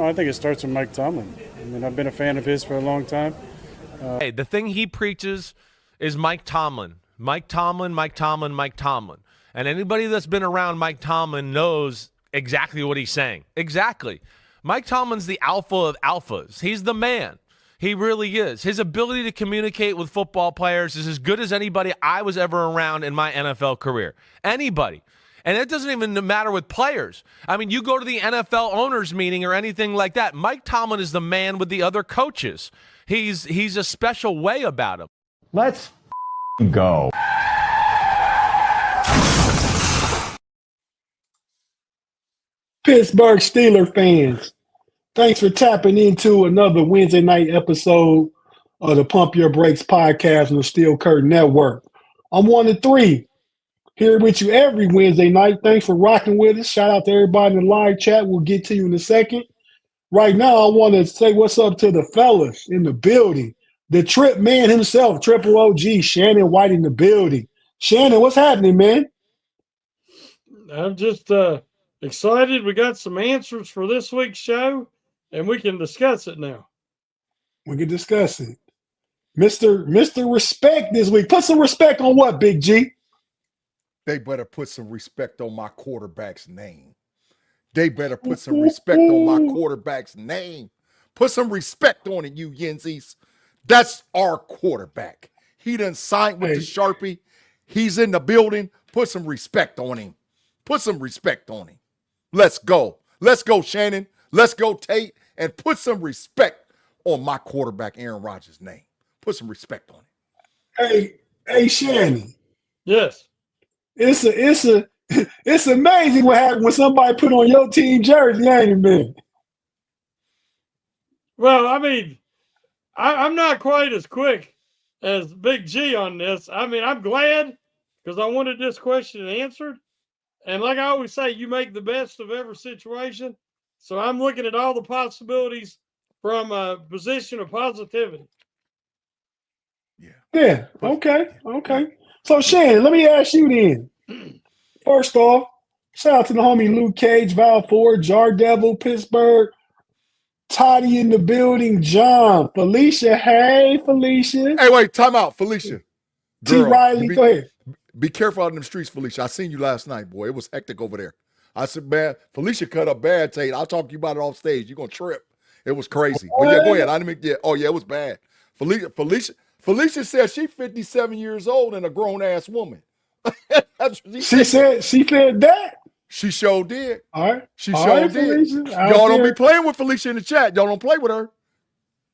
I think it starts with Mike Tomlin. I mean, I've been a fan of his for a long time. Hey, the thing he preaches is Mike Tomlin. Mike Tomlin, Mike Tomlin, Mike Tomlin. And anybody that's been around Mike Tomlin knows exactly what he's saying. Exactly. Mike Tomlin's the alpha of alphas. He's the man. He really is. His ability to communicate with football players is as good as anybody I was ever around in my NFL career. Anybody. And it doesn't even matter with players. I mean, you go to the NFL owners meeting or anything like that, Mike Tomlin is the man with the other coaches. He's a special way about him. Let's go. Pittsburgh Steelers fans, thanks for tapping into another Wednesday night episode of the Pump Your Brakes podcast on the Steel Curtain Network. I'm one of three here with you every Wednesday night. Thanks for rocking with us. Shout out to everybody in the live chat. We'll get to you in a second. Right now, I want to say what's up to the fellas in the building. The Trip man himself, Triple OG, Shannon White in the building. Shannon, what's happening, man? I'm just excited. We got some answers for this week's show, and we can discuss it now. We can discuss it. Mr. Respect this week. Put some respect on what, Big G? They better put some respect on my quarterback's name. They better put some respect on my quarterback's name. Put some respect on it, you Yenzies. That's our quarterback. He done signed with the Sharpie. He's in the building. Put some respect on him. Put some respect on him. Let's go. Let's go, Shannon. Let's go, Tate. And put some respect on my quarterback, Aaron Rodgers' name. Put some respect on it. Hey, Shannon. Yes. It's amazing what happened when somebody put on your team jersey, ain't it, man? Well, I mean, I'm not quite as quick as Big G on this. I mean, I'm glad because I wanted this question answered. And like I always say, you make the best of every situation. So I'm looking at all the possibilities from a position of positivity. Yeah. Okay. So, Shannon, let me ask you then. First off, shout out to the homie Luke Cage, Val Ford, Jar Devil, Pittsburgh, Toddy in the building, John, Felicia. Hey, Felicia. Hey, wait, time out, Felicia. T. Riley, go ahead. Be careful out in them streets, Felicia. I seen you last night, boy. It was hectic over there. I said, man, Felicia cut up bad, Tate. I'll talk to you about it off stage. You're going to trip. It was crazy. But yeah, go ahead. I didn't make that. Oh, yeah, it was bad. Felicia said she's 57 years old and a grown-ass woman. She said that? She sure did. All right. She sure did. Y'all don't be playing with Felicia in the chat. Y'all don't play with her.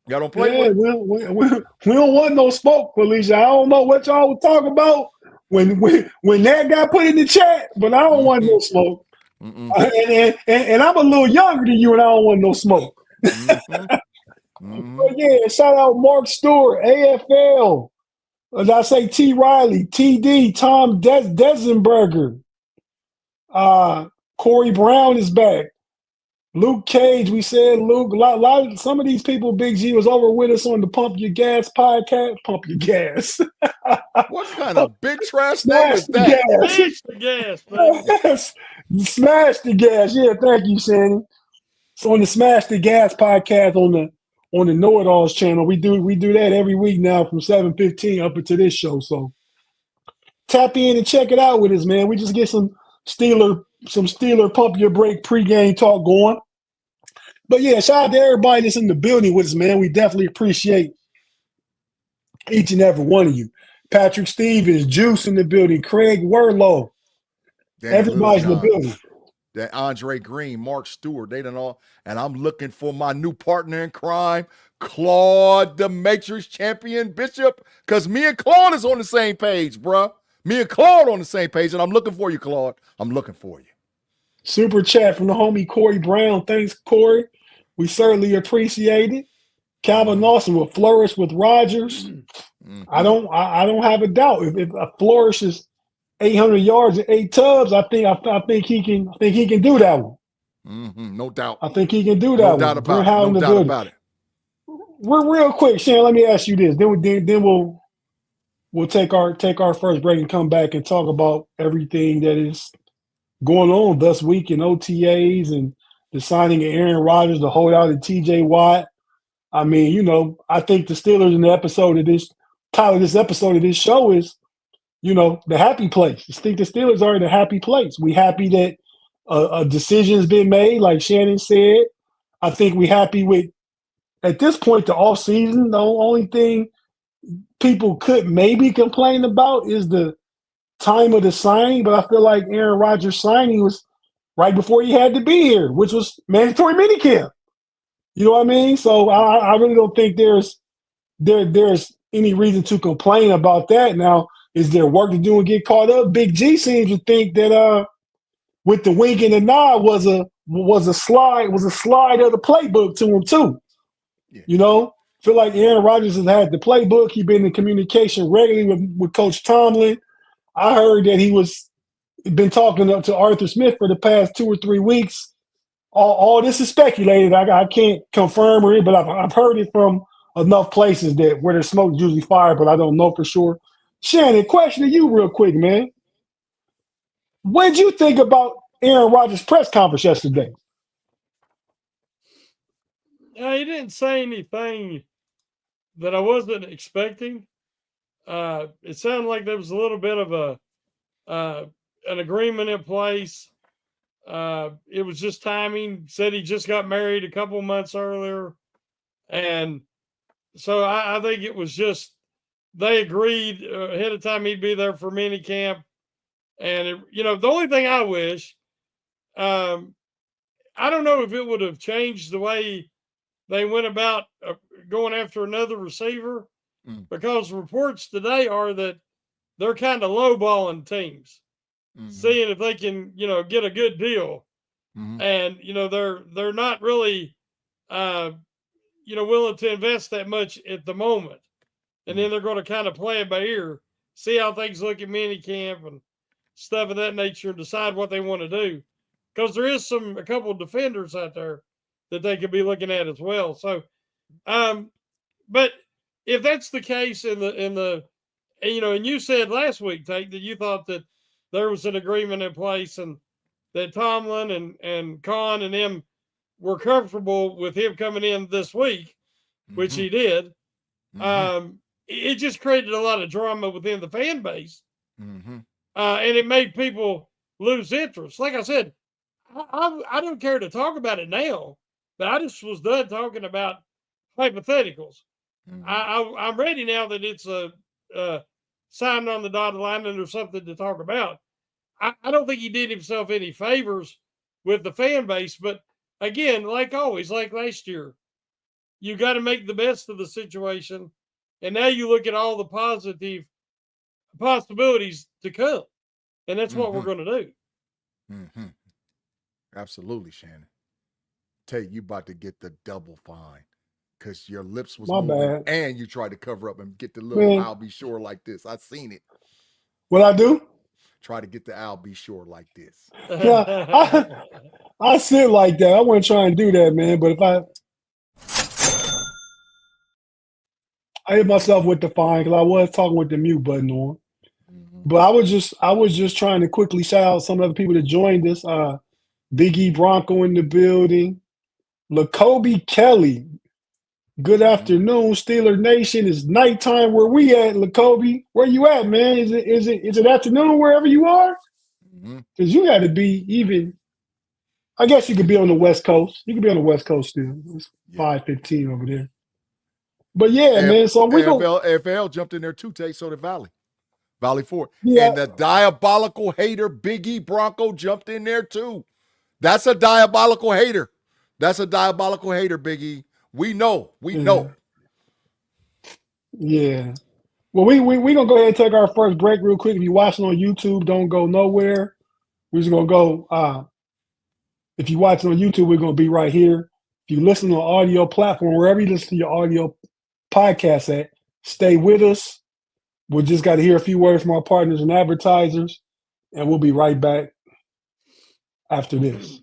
Y'all don't play with her. We don't want no smoke, Felicia. I don't know what y'all were talking about when that got put in the chat, but I don't want no smoke. And I'm a little younger than you, and I don't want no smoke. But yeah, shout out Mark Stewart, AFL. As I say, T. Riley, TD, Tom Desenberger. Corey Brown is back. Luke Cage, we said Luke. Some of these people, Big G, was over with us on the Pump Your Gas podcast. Pump your gas. What kind of big trash name is that? Smash the gas, man. Smash the gas. Yeah, thank you, Shannon. So on the Smash the Gas podcast on the Know It Alls channel, we do that every week now from 7:15 up into this show. So tap in and check it out with us, man. We just get some Steeler Pump Your Break pregame talk going. But yeah, shout out to everybody that's in the building with us, man. We definitely appreciate each and every one of you. Patrick Stevens, Juice in the building, Craig Werlow. Everybody's in the building. That Andre Green, Mark Stewart, they done all. And I'm looking for my new partner in crime, Claude, the Matrix Champion Bishop, because me and Claude is on the same page, bruh. Me and Claude on the same page, and I'm looking for you, Claude. I'm looking for you. Super chat from the homie Corey Brown. Thanks, Corey. We certainly appreciate it. Calvin Lawson will flourish with Rodgers. Mm-hmm. I don't have a doubt. If a flourish is 800 yards and 8 tubs, I think he can do that one. Mm-hmm. No doubt. I think he can do that one. No doubt about it. We're real quick, Shannon. Let me ask you this. Then we'll take our first break and come back and talk about everything that is going on this week in OTAs and the signing of Aaron Rodgers, the holdout of T.J. Watt. I mean, you know, I think the Steelers in the episode of this, Tyler, this episode of this show is, you know, the happy place. I think the Steelers are in a happy place. We happy that a decision's been made, like Shannon said. I think we happy with, at this point, the off season. The only thing people could maybe complain about is the time of the signing, but I feel like Aaron Rodgers' signing was right before he had to be here, which was mandatory minicamp. You know what I mean? So I really don't think there's any reason to complain about that. Now, is there work to do and get caught up? Big G seems to think that with the wink and the nod was a slide of the playbook to him too. Yeah. You know, feel like Aaron Rodgers has had the playbook. He's been in communication regularly with Coach Tomlin. I heard that he was been talking to Arthur Smith for the past 2 or 3 weeks. All this is speculated. I can't confirm or it, but I've heard it from enough places that where there's smoke is usually fire, but I don't know for sure. Shannon, question to you real quick, man. What did you think about Aaron Rodgers' press conference yesterday? He didn't say anything that I wasn't expecting. It sounded like there was a little bit of an agreement in place. It was just timing. Said he just got married a couple months earlier, and so I think it was just they agreed ahead of time he'd be there for minicamp. And the only thing I wish, I don't know if it would have changed the way they went about going after another receiver, because reports today are that they're kind of lowballing teams, seeing if they can, get a good deal. And, they're not really, willing to invest that much at the moment. And then they're going to kind of play it by ear, see how things look at minicamp and stuff of that nature, and decide what they want to do. Because there is a couple of defenders out there that they could be looking at as well. So, but if that's the case and you said last week, Tate, that you thought that there was an agreement in place and that Tomlin and Khan and them were comfortable with him coming in this week, which he did. It just created a lot of drama within the fan base. And it made people lose interest. Like I said, I don't care to talk about it now, but I just was done talking about hypotheticals. I'm ready now that it's a signed on the dotted line and there's something to talk about. I don't think he did himself any favors with the fan base, but again, like always, like last year, you got to make the best of the situation. And now you look at all the positive possibilities to come. And that's what we're going to do. Absolutely, Shannon. Tate, you about to get the double fine because your lips was My moving bad. and you tried to cover up and get the little I'll be sure like this. I seen it. What I do? Try to get the I'll be sure like this. Yeah, I sit like that. I wouldn't try and do that, man. But if I hit myself with the fine because I was talking with the mute button on. But I was just trying to quickly shout out some of the people that joined us. Big E Bronco in the building. LaCobe Kelly. Good afternoon, Steeler Nation. It's nighttime where we at, LaCobe. Where you at, man? Is it afternoon wherever you are? Because you got to be even. I guess you could be on the West Coast. You could be on the West Coast still. It's 5:15 over there. But yeah, man. So we go. FL jumped in there too, Tate. So did Valley 4. Yeah. And the diabolical hater, Big E Bronco, jumped in there too. That's a diabolical hater. That's a diabolical hater, Big E. We know. Yeah. Well, we gonna go ahead and take our first break real quick. If you're watching on YouTube, don't go nowhere. We're just gonna go. If you're watching on YouTube, we're gonna be right here. If you listen on audio platform, wherever you listen to your audio podcast at, stay with us. We just got to hear a few words from our partners and advertisers, and we'll be right back after this.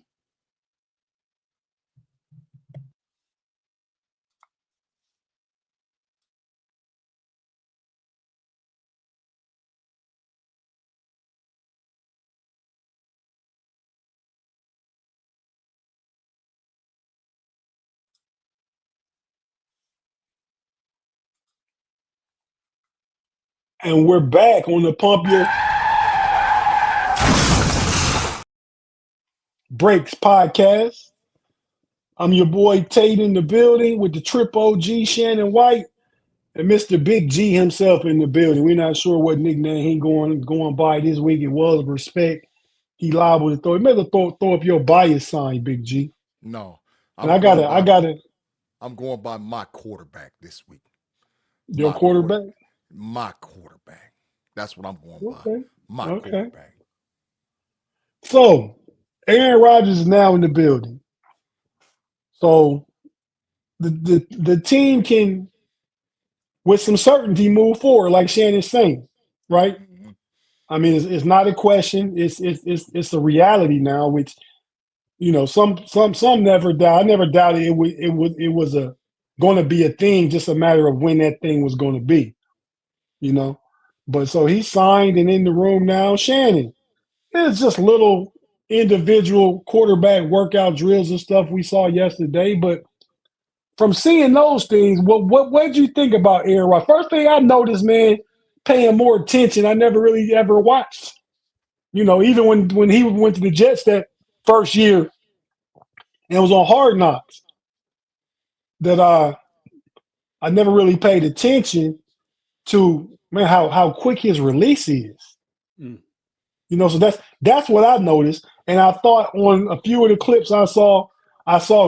And we're back on the Pump Your Brakes podcast. I'm your boy Tate in the building with the Trip OG Shannon White and Mr. Big G himself in the building. We're not sure what nickname he going by this week. It was respect. He liable to throw. You better throw up your bias sign, Big G. No. And I got it. I'm going by my quarterback this week. Your quarterback? My quarterback. That's what I'm going Okay. by. My quarterback. So, Aaron Rodgers is now in the building. So, the team can, with some certainty, move forward, like Shannon's saying, right? Mhm. I mean, it's not a question. It's a reality now, which, you know, some never doubt. I never doubted it was going to be a thing, just a matter of when that thing was going to be, you know. But so he signed and in the room now. Shannon, it's just little individual quarterback workout drills and stuff we saw yesterday. But from seeing those things, what did you think about Aaron Rodgers? First thing I noticed, man, paying more attention. I never really ever watched. You know, even when he went to the Jets that first year and it was on Hard Knocks, that I never really paid attention to, man, how quick his release is. Mm. You know, so that's what I noticed. And I thought on a few of the clips I saw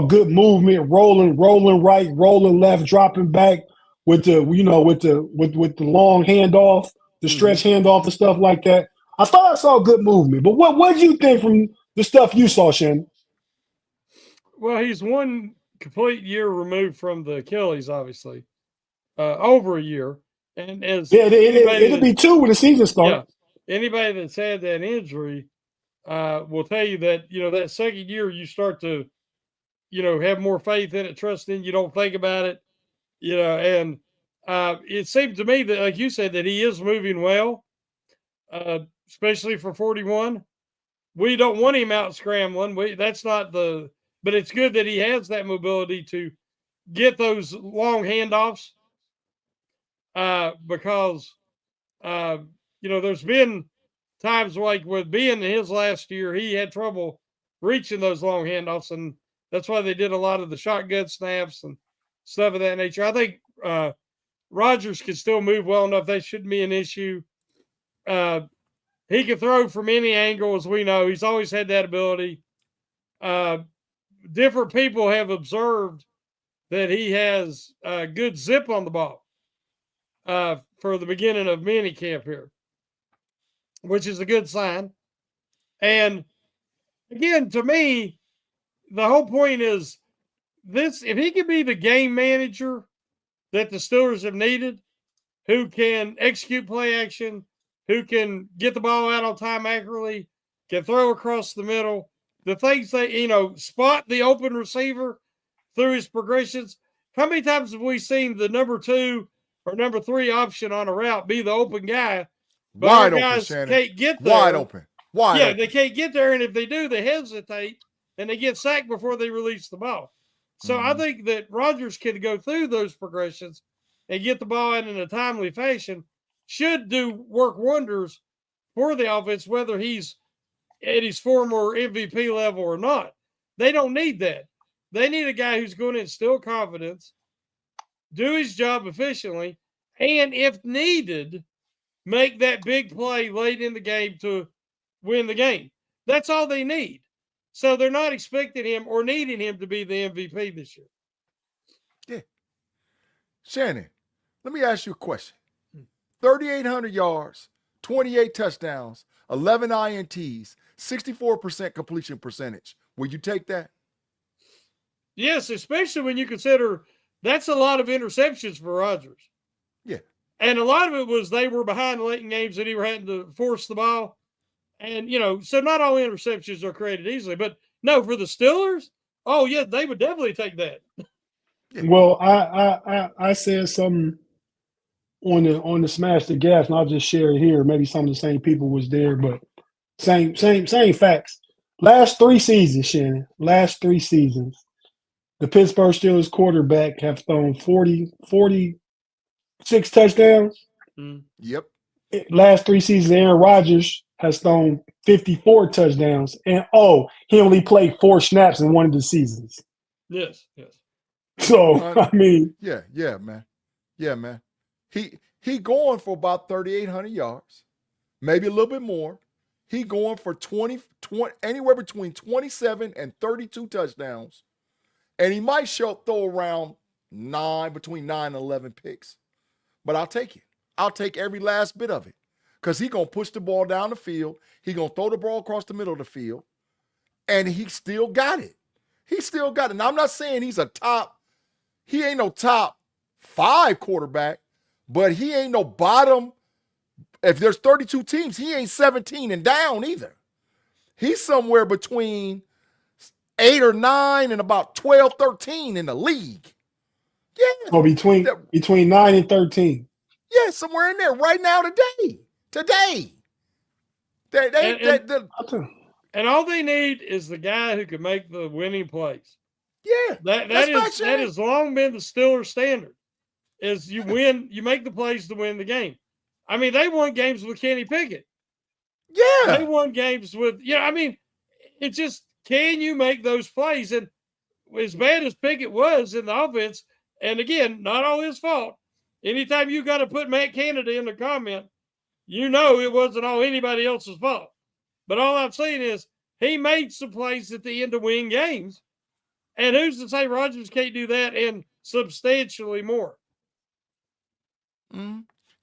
good movement, rolling right, rolling left, dropping back with the long handoff, the stretch handoff and stuff like that. I thought I saw good movement. But what did you think from the stuff you saw, Shannon? Well, he's one complete year removed from the Achilles, obviously, over a year. And as it'll be 2 when the season starts. Yeah, anybody that's had that injury will tell you that, you know, that second year you start to, you know, have more faith in it, trust in, you don't think about it, you know, and it seemed to me that, like you said, that he is moving well, especially for 41. We don't want him out scrambling. But it's good that he has that mobility to get those long handoffs because, you know, there's been times like with being in his last year, he had trouble reaching those long handoffs, and that's why they did a lot of the shotgun snaps and stuff of that nature. I think Rodgers can still move well enough. That shouldn't be an issue. He can throw from any angle, as we know. He's always had that ability. Different people have observed that he has good zip on the ball for the beginning of minicamp here, which is a good sign. And again, to me, the whole point is this: if he can be the game manager that the Steelers have needed, who can execute play action, who can get the ball out on time accurately, can throw across the middle, the things that, you know, spot the open receiver through his progressions. How many times have we seen the number 2 or number 3 option on a route be the open guy? But Wide our open, guys Shannon. can't get there. Wide open. Yeah, they can't get there, and if they do, they hesitate and they get sacked before they release the ball. So I think that Rodgers can go through those progressions and get the ball in a timely fashion. Should work wonders for the offense, whether he's at his former MVP level or not. They don't need that. They need a guy who's going to instill confidence, do his job efficiently, and if needed, make that big play late in the game to win the game. That's all they need. So they're not expecting him or needing him to be the MVP this year. Yeah. Shannon, let me ask you a question. 3,800 yards, 28 touchdowns, 11 INTs, 64% completion percentage. Will you take that? Yes, especially when you consider that's a lot of interceptions for Rodgers. Yeah. And a lot of it was they were behind late in games and he were having to force the ball. And, you know, so not all interceptions are created easily. But, no, for the Steelers, oh, yeah, they would definitely take that. Yeah. Well, I said something on the Smash the Gas, and I'll just share it here. Maybe some of the same people was there, but same facts. Last 3 seasons, Shannon, the Pittsburgh Steelers quarterback have thrown 46 touchdowns. Yep. last 3 seasons, Aaron Rodgers has thrown 54 touchdowns, and he only played 4 snaps in one of the seasons. Yes. So I mean, yeah, man. He going for about 3,800 yards, maybe a little bit more. He going for 20 anywhere between 27 and 32 touchdowns, and he might throw around between 9 and 11 picks. But I'll take it. I'll take every last bit of it, because he's going to push the ball down the field. He's going to throw the ball across the middle of the field, and he still got it. Now, I'm not saying he ain't no top 5 quarterback, but he ain't no bottom. If there's 32 teams, he ain't 17 and down either. He's somewhere between 8 or 9 and about 12, 13 in the league. Yeah. Or between 9 and 13. Yeah, somewhere in there right now today. And all they need is the guy who can make the winning plays. Yeah. That has long been the Steelers standard. Is you make the plays to win the game. I mean, they won games with Kenny Pickett. Yeah. They won games with, it's just, can you make those plays? And as bad as Pickett was in the offense, and again, not all his fault. Anytime you got to put Matt Canada in the comment, it wasn't all anybody else's fault. But all I'm saying is he made some plays at the end to win games. And who's to say Rodgers can't do that and substantially more?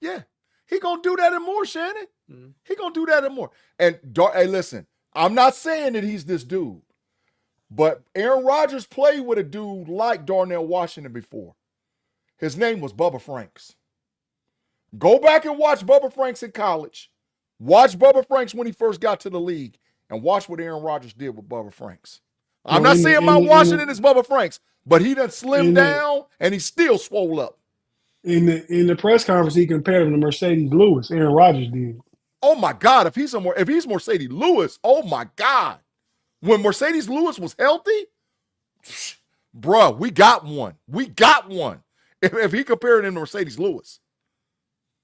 Yeah. He going to do that and more, Shannon. He going to do that and more. And, hey, listen, I'm not saying that he's this dude, but Aaron Rodgers played with a dude like Darnell Washington before. His name was Bubba Franks. Go back and watch Bubba Franks in college. Watch Bubba Franks when he first got to the league, and watch what Aaron Rodgers did with Bubba Franks. I'm not saying Mount Washington is Bubba Franks, but he done slimmed down, and he still swole up. In the press conference, he compared him to Mercedes Lewis. Aaron Rodgers did. Oh my God! If he's Mercedes Lewis, oh my God! When Mercedes Lewis was healthy, bruh, we got one. If he compared him to Mercedes Lewis,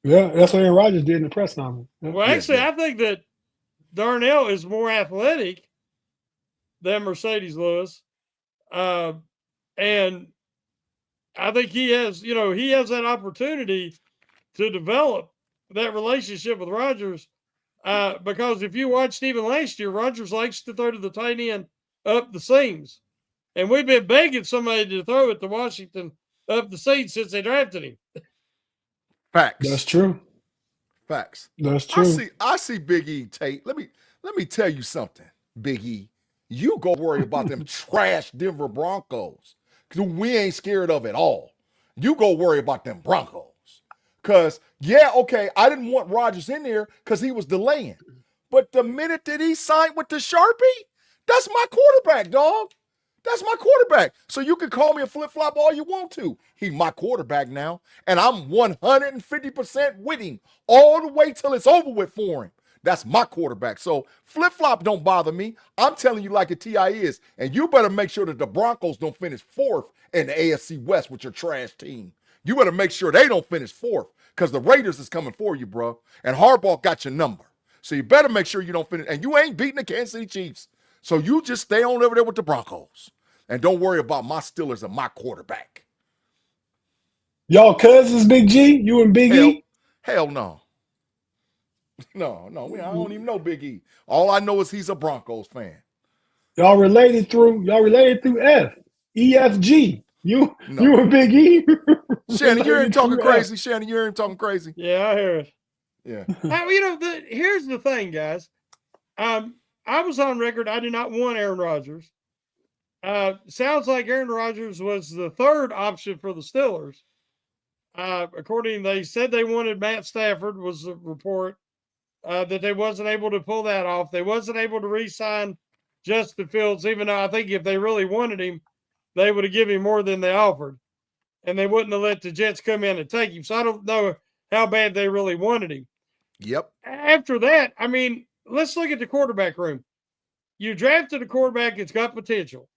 yeah, that's what Aaron Rodgers did in the press conference. Yeah. Well, actually, I think that Darnell is more athletic than Mercedes Lewis, and I think he has that opportunity to develop that relationship with Rodgers, because if you watched even last year, Rodgers likes to throw to the tight end up the seams, and we've been begging somebody to throw it to Washington up the seams since they drafted him. Facts. That's true. Facts. That's true. I see Big E, Tate. Let me tell you something, Big E. You go worry about them trash Denver Broncos, because we ain't scared of at all. You go worry about them Broncos. Because, I didn't want Rodgers in there because he was delaying. But the minute that he signed with the Sharpie, that's my quarterback, dog. That's my quarterback. So you can call me a flip-flop all you want to. He's my quarterback now, and I'm 150% with him all the way till it's over with for him. That's my quarterback. So flip-flop don't bother me. I'm telling you like a TI is, and you better make sure that the Broncos don't finish 4th in the AFC West with your trash team. You better make sure they don't finish 4th, because the Raiders is coming for you, bro. And Harbaugh got your number. So you better make sure you don't finish. And you ain't beating the Kansas City Chiefs. So you just stay on over there with the Broncos. And don't worry about my Steelers and my quarterback. Y'all cousins, Big G? You and Big E? Hell no. No. I don't even know Big E. All I know is he's a Broncos fan. Y'all related through F. EFG. You and Big E? Shannon, you ain't talking crazy. Shannon, you ain't talking crazy. Yeah, I hear it. Yeah. Here's the thing, guys. I was on record. I did not want Aaron Rodgers. Sounds like Aaron Rodgers was the 3rd option for the Steelers. They said they wanted Matt Stafford, was the report, that they wasn't able to pull that off. They wasn't able to re-sign Justin Fields, even though I think if they really wanted him, they would have given him more than they offered. And they wouldn't have let the Jets come in and take him. So I don't know how bad they really wanted him. Yep. After that, let's look at the quarterback room. You drafted a quarterback that's got potential,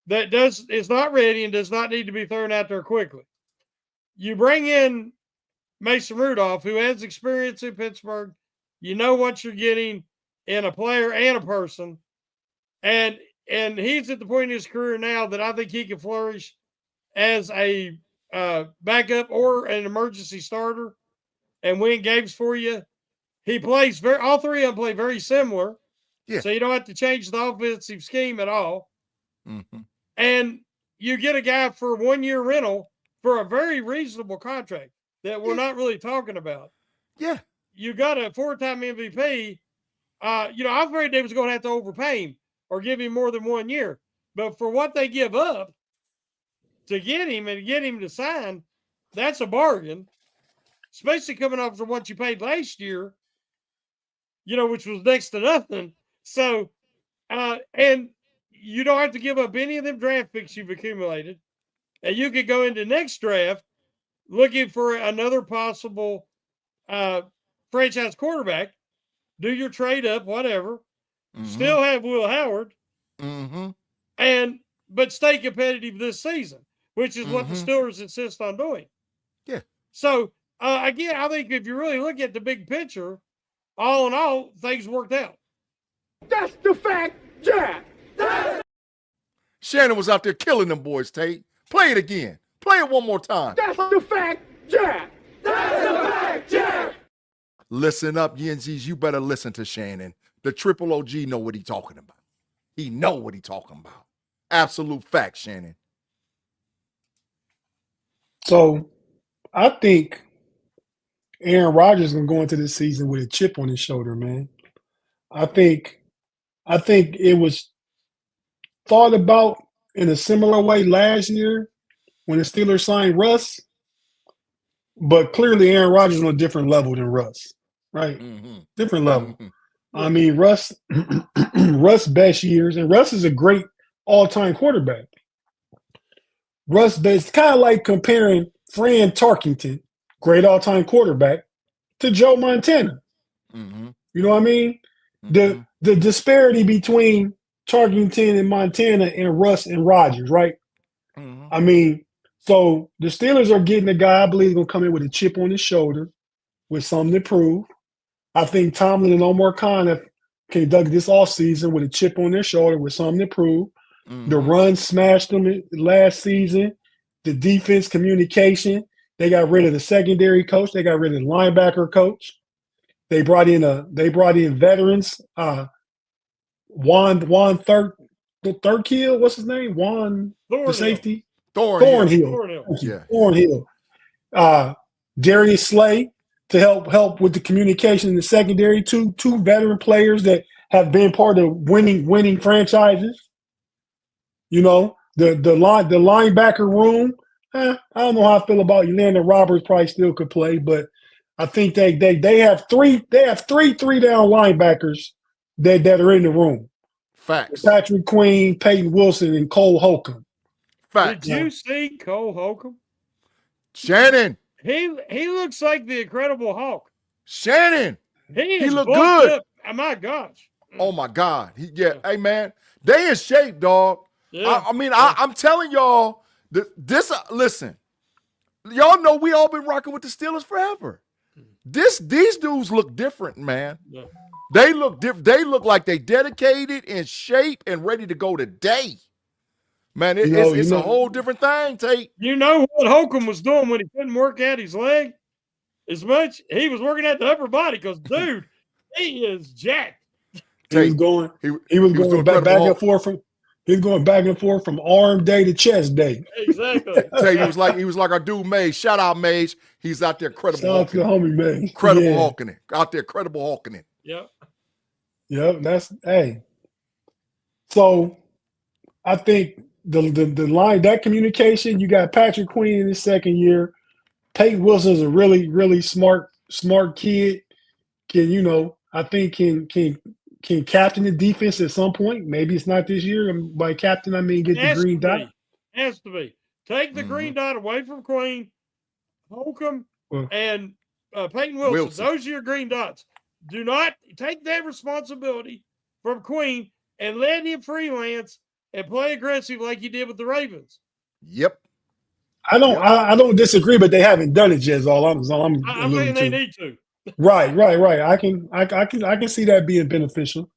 that is not ready and does not need to be thrown out there quickly. You bring in Mason Rudolph, who has experience in Pittsburgh. You know what you're getting in a player and a person. And he's at the point in his career now that I think he can flourish as a backup or an emergency starter and win games for you. He plays all three of them play very similar. Yeah. So you don't have to change the offensive scheme at all. Mm-hmm. And you get a guy for 1 year rental for a very reasonable contract that we're not really talking about. Yeah. You got a 4-time MVP. I was afraid they was going to have to overpay him or give him more than 1 year. But for what they give up to get him and get him to sign, that's a bargain, especially coming off from what you paid last year, which was next to nothing. So, and you don't have to give up any of them draft picks you've accumulated. And you could go into next draft looking for another possible franchise quarterback, do your trade up, whatever, still have Will Howard, but stay competitive this season, which is what the Steelers insist on doing. Yeah. So, again, I think if you really look at the big picture, all in all, things worked out. That's the fact, Jack. Shannon was out there killing them boys, Tate. Play it again. Play it one more time. That's the fact, Jack. That's the fact, Jack. Listen up, Yenzies. You better listen to Shannon. The triple OG know what he talking about. He know what he talking about. Absolute fact, Shannon. So I think Aaron Rodgers is going to go into this season with a chip on his shoulder, man. I think it was thought about in a similar way last year when the Steelers signed Russ, but clearly Aaron Rodgers is on a different level than Russ, right? Different level. I mean, Russ best years, and Russ is a great all-time quarterback. Russ best, kind of like comparing Fran Tarkenton, great all-time quarterback, to Joe Montana. You know what I mean? The disparity between Tarkenton and Montana and Russ and Rodgers, right? I mean, so the Steelers are getting a guy I believe is going to come in with a chip on his shoulder with something to prove. I think Tomlin and Omar Khan have conducted this offseason with a chip on their shoulder with something to prove. The run smashed them last season. The defense communication. They got rid of the secondary coach. They got rid of the linebacker coach. They brought in veterans. Juan Thurkill, what's his name? Juan, the safety. Thornhill. Yeah. Thornhill. Darius Slay to help with the communication in the secondary. Two veteran players that have been part of winning franchises. The linebacker room. I don't know how I feel about you. Landon Roberts probably still could play, but I think they have three 3-down linebackers that are in the room. Facts. Patrick Queen, Peyton Wilson, and Cole Holcomb. Facts. Did you see Cole Holcomb? Shannon. He looks like the Incredible Hulk. Shannon. He looked good. Up. Oh, my gosh. Oh my God. Hey man, they in shape, dog. Yeah. I'm telling y'all this. Listen, y'all know we all been rocking with the Steelers forever. These dudes look different, man. Yeah. They look different. They look like they dedicated, in shape, and ready to go today. Man, it's a whole different thing, Tate. You know what Holcomb was doing when he couldn't work out his leg as much? He was working out the upper body because, dude, he is jacked. He was going back and forth from arm day to chest day. Exactly. Tate, he was like our dude Mage. Shout out Mage. He's out there credible. Shout out to the homie Mage. Credible hawking it. Out there credible hawking it. Yep. That's So I think the line, that communication, you got Patrick Queen in his second year. Peyton Wilson's a really, really smart kid. I think can captain the defense at some point. Maybe it's not this year. And by captain, I mean get the green dot. Has to be. Take the green dot away from Queen, Holcomb, and Peyton Wilson. Those are your green dots. Do not take that responsibility from Queen and let him freelance and play aggressive like he did with the Ravens. Yep. I don't disagree, but they haven't done it yet. Is all I'm I'm alluding saying they to. need to. Right. I can see that being beneficial.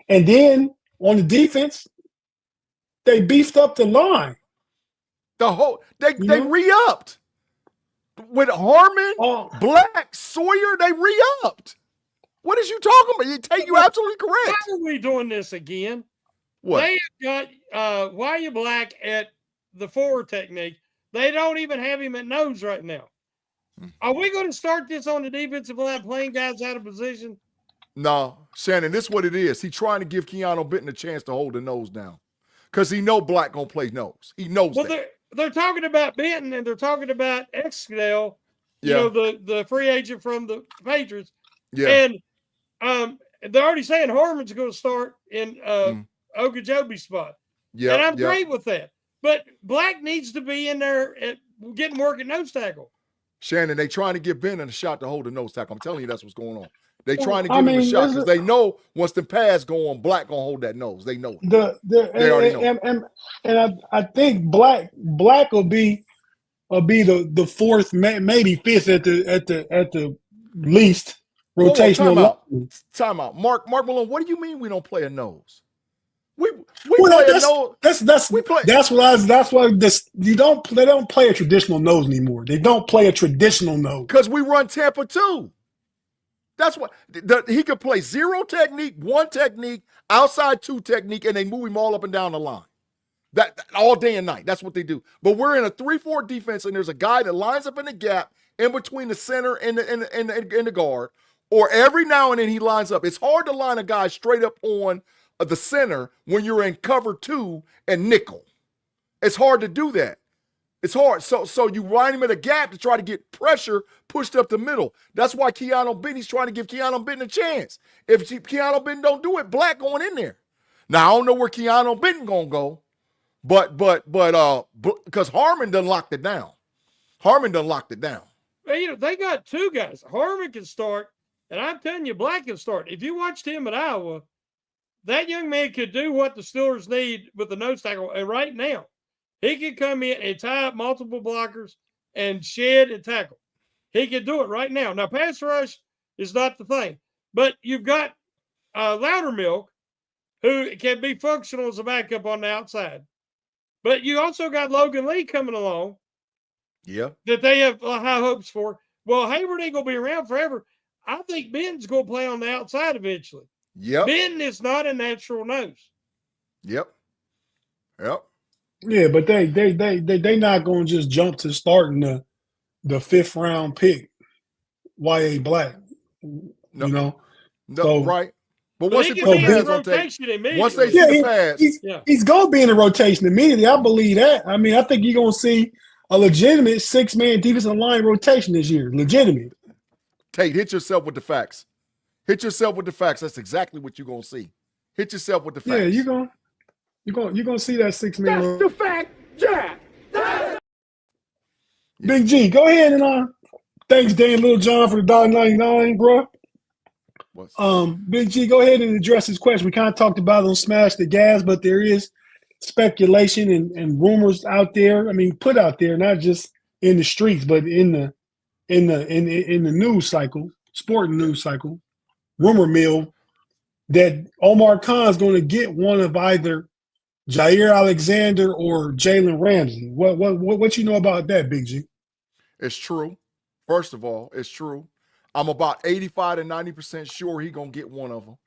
And then on the defense, they beefed up the line. They know? re-upped. With Harmon, Oh. Black, Sawyer, they re-upped. What is you talking about? You take you absolutely correct. Why are we doing this again? What? They have got Why Black at the forward technique. They don't even have him at nose right now. Are we going to start this on the defensive line, playing guys out of position? No, Shannon, this is what it is. He's trying to give Keanu Benton a chance to hold the nose down because he know Black going to play nose. He knows that. They're talking about Benton and they're talking about Exdale, you know, the free agent from the Patriots. Yeah. And they're already saying Harmon's going to start in Ogunjobi's spot. Yeah. And I'm great with that. But Black needs to be in there getting work at nose tackle. Shannon, they trying to give Benton a shot to hold the nose tackle. I'm telling you that's what's going on. They trying to give him a shot because they know once the pass go on, Black going to hold that nose. They know it. They already know. And I think Black will be the fourth, maybe fifth at the least rotational. Time out. Mark Malone, what do you mean we don't play a nose? We play a nose. They don't play a traditional nose anymore. They don't play a traditional nose. Because we run Tampa too. That's what he could play 0 technique, 1 technique, outside 2 technique, and they move him all up and down the line. That all day and night. That's what they do. But we're in a 3-4 defense, and there's a guy that lines up in the gap in between the center and the guard, or every now and then he lines up. It's hard to line a guy straight up on the center when you're in cover 2 and nickel. It's hard to do that. It's hard. So you line him at a gap to try to get pressure pushed up the middle. That's why Keanu Benton's trying to give Keanu Benton a chance. If Keanu Benton don't do it, Black going in there. Now I don't know where Keanu Benton gonna go, but because Harmon done locked it down. Well, you know, they got 2 guys. Harmon can start, and I'm telling you, Black can start. If you watched him at Iowa, that young man could do what the Steelers need with the nose tackle. And right now, he could come in and tie up multiple blockers and shed and tackle. He could do it right now. Now, pass rush is not the thing. But you've got Loudermilk, who can be functional as a backup on the outside. But you also got Logan Lee coming along. Yeah. That they have high hopes for. Well, Hayward ain't going to be around forever. I think Benton's going to play on the outside eventually. Yep. Benton is not a natural nose. Yep. Yeah, but they not going to just jump to starting the 5th round pick, YA Black. No. You know, no, right. But once he they put in the rotation once they see the pass, he's going to be in the rotation immediately. I believe that. I mean, I think you're going to see a legitimate 6-man defensive line rotation this year. Legitimate. Tate, hit yourself with the facts. That's exactly what you're going to see. Hit yourself with the facts. Yeah, you're gonna see that 6-man. That's the fact, Jack. Big G, go ahead and thanks Dan Little John for the $1.99, bro. Big G, go ahead and address this question. We kind of talked about it on Smash the Gas, but there is speculation and rumors out there. I mean, put out there, not just in the streets, but in the news cycle, sporting news cycle, rumor mill, that Omar Khan's going to get one of either Jair Alexander or Jalen Ramsey. What you know about that, Big G? It's true. First of all, it's true. I'm about 85 to 90% sure he's going to get one of them.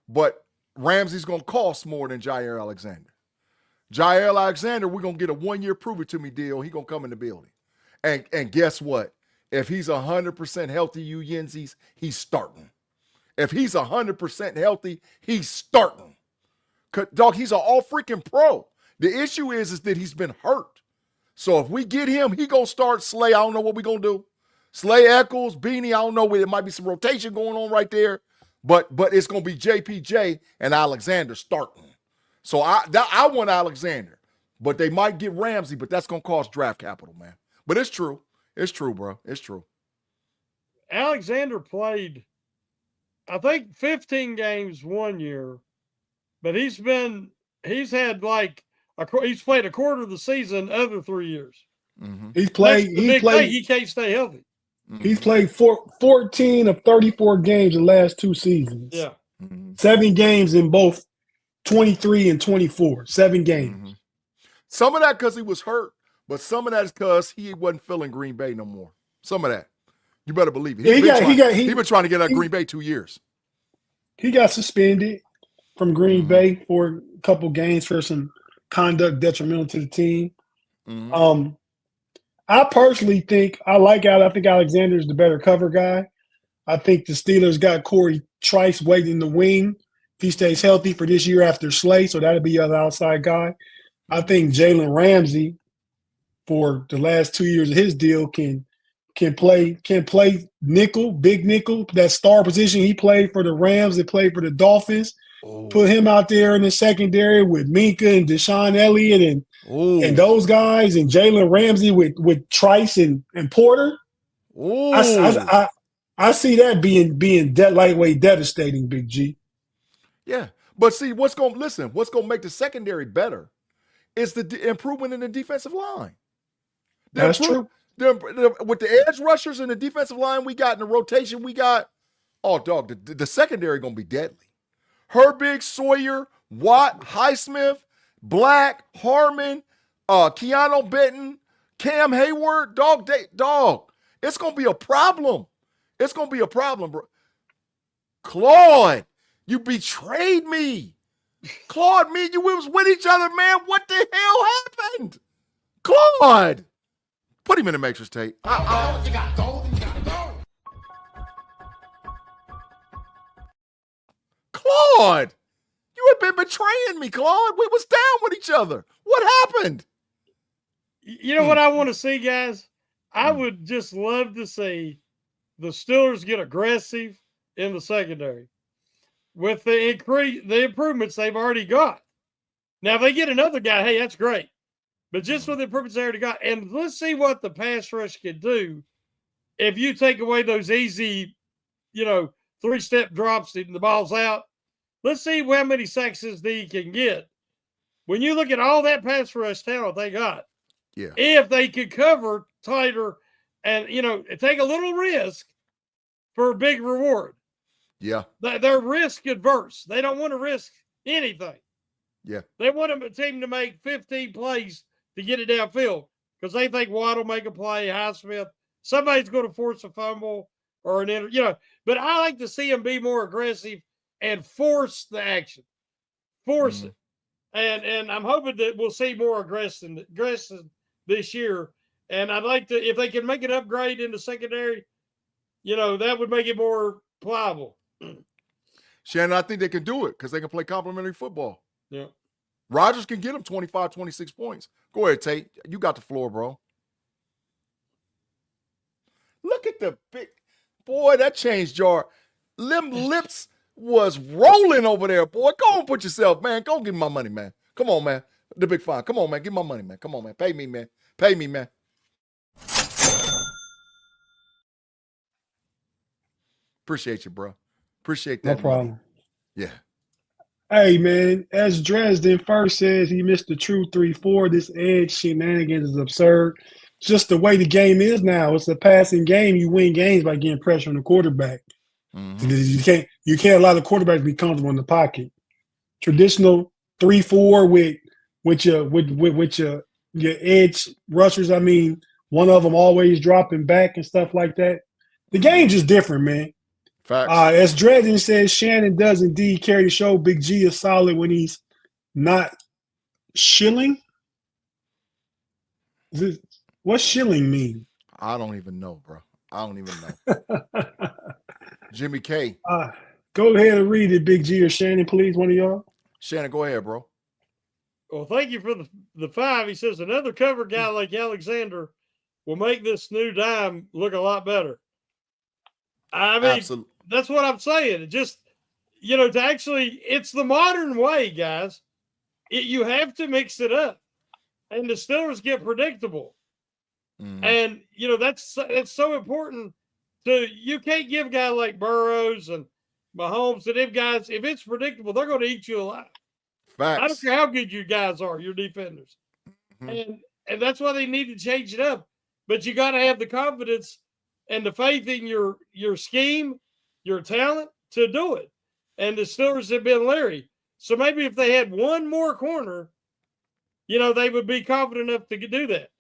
But Ramsey's going to cost more than Jair Alexander. Jair Alexander, we're going to get a 1-year prove-it-to-me deal. He's going to come in the building. And guess what? If he's 100% healthy, you Yenzies, he's starting. If he's 100% healthy, he's starting. Dog, he's an all-freaking pro. The issue is that he's been hurt. So if we get him, he going to start Slay. I don't know what we're going to do. Slay Eccles, Beanie, I don't know. There might be some rotation going on right there. But it's going to be JPJ and Alexander starting. So I want Alexander. But they might get Ramsey, but that's going to cost draft capital, man. But it's true. It's true, bro. It's true. Alexander played, I think, 15 games 1 year. But he's played a quarter of the season other 3 years. Mm-hmm. He's played. That's the big thing. He can't stay healthy. He's played 14 of 34 games in the last 2 seasons. Yeah. 7 games in both 23 and 24. 7 games. Some of that because he was hurt, but some of that is because he wasn't feeling Green Bay no more. Some of that. You better believe it. He's been trying to get out of Green Bay 2 years. He got suspended from Green Bay for a couple games for some conduct detrimental to the team. I personally think I think Alexander is the better cover guy. I think the Steelers got Corey Trice waiting in the wing if he stays healthy for this year after Slay, so that'll be the other outside guy. I think Jalen Ramsey, for the last 2 years of his deal, can play nickel, big nickel, that star position he played for the Rams and played for the Dolphins. Put him out there in the secondary with Minka and Deshaun Elliott and those guys, and Jalen Ramsey with Trice and Porter. I see that being lightweight devastating, Big G. Yeah, but see what's going to make the secondary better is the improvement in the defensive line. That's true. With the edge rushers and the defensive line we got in the rotation we got, the secondary going to be deadly. Herbig, Sawyer, Watt, Highsmith, Black, Harmon, Keanu Benton, Cam Hayward, dog. It's going to be a problem. It's going to be a problem, bro. Claude, you betrayed me. Claude, me and you, we was with each other, man. What the hell happened? Claude. Put him in the matrix, Tate. You got gold. Claude, you have been betraying me, Claude. We was down with each other. What happened? You know what I want to see, guys? I would just love to see the Steelers get aggressive in the secondary with the improvements they've already got. Now, if they get another guy, hey, that's great. But just with the improvements they already got, and let's see what the pass rush can do if you take away those easy, 3-step drops and the ball's out. Let's see how many sacks this D can get. When you look at all that pass rush talent they got, if they could cover tighter and, take a little risk for a big reward. Yeah. They're risk adverse. They don't want to risk anything. Yeah. They want a team to make 15 plays to get it downfield because they think Watt will make a play, Highsmith. Somebody's going to force a fumble or an but I like to see them be more aggressive and force the action. Force it. And I'm hoping that we'll see more aggression this year. And I'd like to, if they can make an upgrade in the secondary, that would make it more pliable. Shannon, I think they can do it because they can play complementary football. Yeah. Rodgers can get them 25, 26 points. Go ahead, Tate. You got the floor, bro. Look at the big boy, that change jar. Lips was rolling over there, boy. Go on, put yourself, man. Go give me my money, man. Come on, man. The big fine. Come on, man. Give my money, man. Come on, man. Pay me, man. Pay me, man. Appreciate you, bro. Appreciate that. No problem. Money. Yeah. Hey, man, as Dresden first says, he missed the true 3-4. This edge shenanigans is absurd. It's just the way the game is now. It's a passing game. You win games by getting pressure on the quarterback. You can't allow the quarterback to be comfortable in the pocket. Traditional 3-4 with your edge rushers. I mean, one of them always dropping back and stuff like that. The game's just different, man. Facts. As Dresden says, Shannon does indeed carry the show. Big G is solid when he's not shilling. What's shilling mean? I don't even know, bro. I don't even know. Jimmy K. Go ahead and read it, Big G or Shannon, please, one of y'all. Shannon, go ahead, bro. Well, thank you for the 5. He says another cover guy like Alexander will make this new dime look a lot better. I mean, absolutely. That's what I'm saying. It just, it's the modern way, guys. You have to mix it up. And the Steelers get predictable. And, that's so important. You can't give a guy like Burrows and Mahomes and them guys, if it's predictable, they're going to eat you alive. Facts. I don't care how good you guys are, your defenders. And And that's why they need to change it up. But you got to have the confidence and the faith in your scheme, your talent to do it. And the Steelers have been leery. So maybe if they had one more corner, they would be confident enough to do that.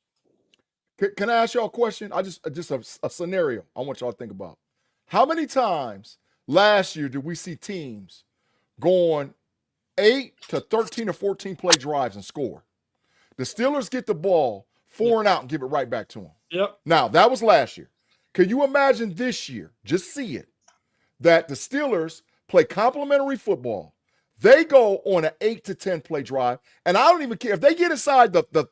Can I ask y'all a question? Just a scenario I want y'all to think about. How many times last year did we see teams going 8 to 13 or 14 play drives and score? The Steelers get the ball 4 and out and give it right back to them. Yep. Now, that was last year. Can you imagine this year, just see it, that the Steelers play complimentary football. They go on an 8 to 10 play drive, and I don't even care. If they get inside the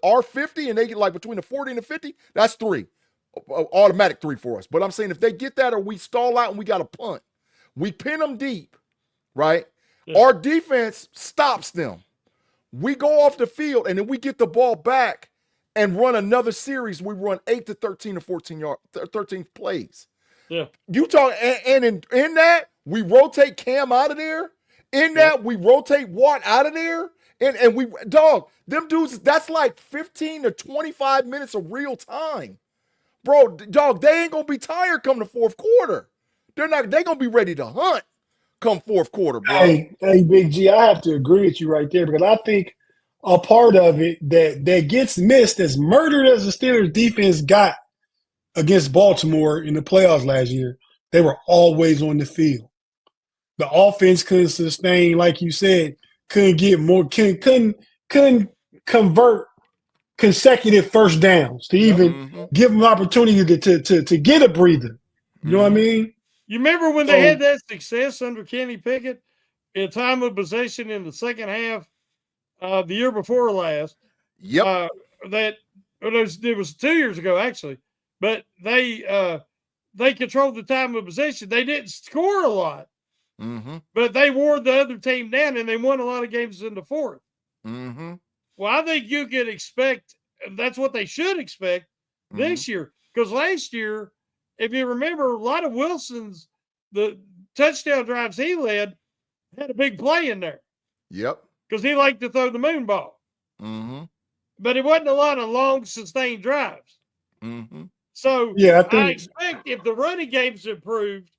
R50 and they get like between the 40 and the 50, that's 3. Automatic 3 for us. But I'm saying if they get that or we stall out and we got a punt, we pin them deep, right? Yeah. Our defense stops them. We go off the field, and then we get the ball back and run another series. We run 8 to 13 or 13 plays. Yeah. You talk, and in that, we rotate Cam out of there. In that, we rotate Watt out of there. And we, them dudes, that's like 15 to 25 minutes of real time. Bro, they ain't going to be tired come the fourth quarter. They're going to be ready to hunt come fourth quarter, bro. Hey, Big G, I have to agree with you right there because I think a part of it that gets missed, as murdered as the Steelers defense got against Baltimore in the playoffs last year, they were always on the field. The offense couldn't sustain, like you said, couldn't couldn't convert consecutive first downs to even give them an opportunity to get a breather. You know what I mean? You remember when they had that success under Kenny Pickett in time of possession in the second half the year before last? Yep. It was 2 years ago, actually. But they controlled the time of possession. They didn't score a lot. But they wore the other team down, and they won a lot of games in the fourth. Well, I think you could expect – that's what they should expect this year. Because last year, if you remember, a lot of Wilson's – the touchdown drives he led had a big play in there. Yep. Because he liked to throw the moon ball. But it wasn't a lot of long, sustained drives. So I expect if the running game's improved,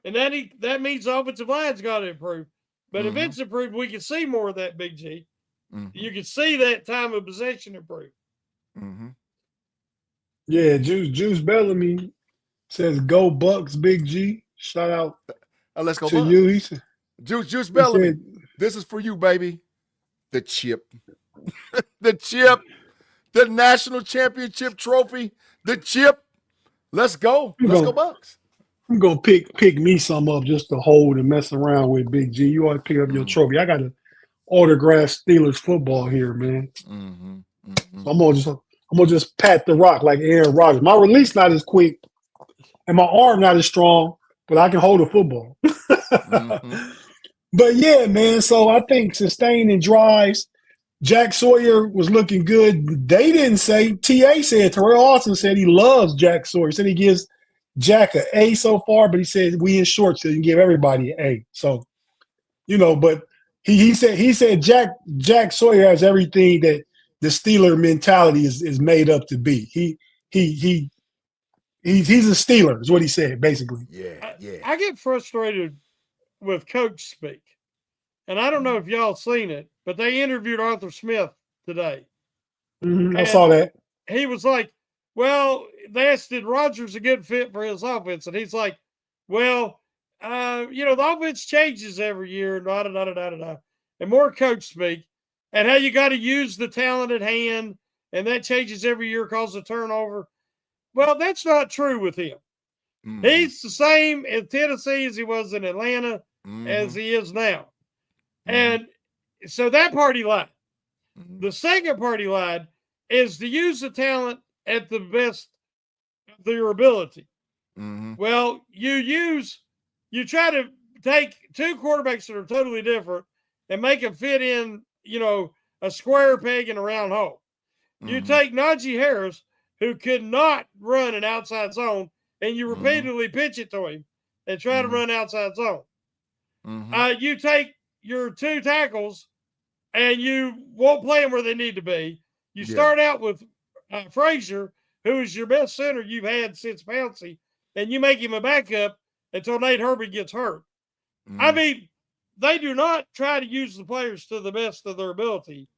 and that means the offensive line's got to improve. But if it's improved, we can see more of that, Big G. You can see that time of possession improve. Yeah, Juice Bellamy says, "Go Bucks, Big G." Shout out let's go to Bucks. you. He said, Juice Bellamy, this is for you, baby. The chip. The chip. The national championship trophy. The chip. Let's go. Let's go Bucks. I'm going to pick me some up just to hold and mess around with, Big G. You ought to pick up your trophy. I got to autograph Steelers football here, man. So I'm gonna just pat the rock like Aaron Rodgers. My release not as quick and my arm not as strong, but I can hold a football. But yeah, man. So I think sustaining drives. Jack Sawyer was looking good. They didn't say. TA said. Terrell Austin said he loves Jack Sawyer. He said he gives Jack an A so far, but he said we in short, so you can give everybody an A. So, but he said Jack Sawyer has everything that the Steeler mentality is made up to be. He's a Steeler, is what he said, basically. Yeah. I get frustrated with coach speak. And I don't know if y'all seen it, but they interviewed Arthur Smith today. I saw that. He was like, well, they asked, did Rodgers a good fit for his offense? And he's like, well, the offense changes every year, and more coach speak, and how you got to use the talent at hand, and that changes every year, causes a turnover. Well, that's not true with him. He's the same in Tennessee as he was in Atlanta as he is now. And so that part he lied. The second part he lied is to use the talent at the best of your ability. Well, you try to take two quarterbacks that are totally different and make them fit in, a square peg in a round hole. You take Najee Harris, who could not run an outside zone, and you repeatedly pitch it to him and try to run outside zone. You take your two tackles and you won't play them where they need to be. You start out with Frazier, who is your best center you've had since Pouncey, and you make him a backup until Nate Herbie gets hurt. I mean, they do not try to use the players to the best of their ability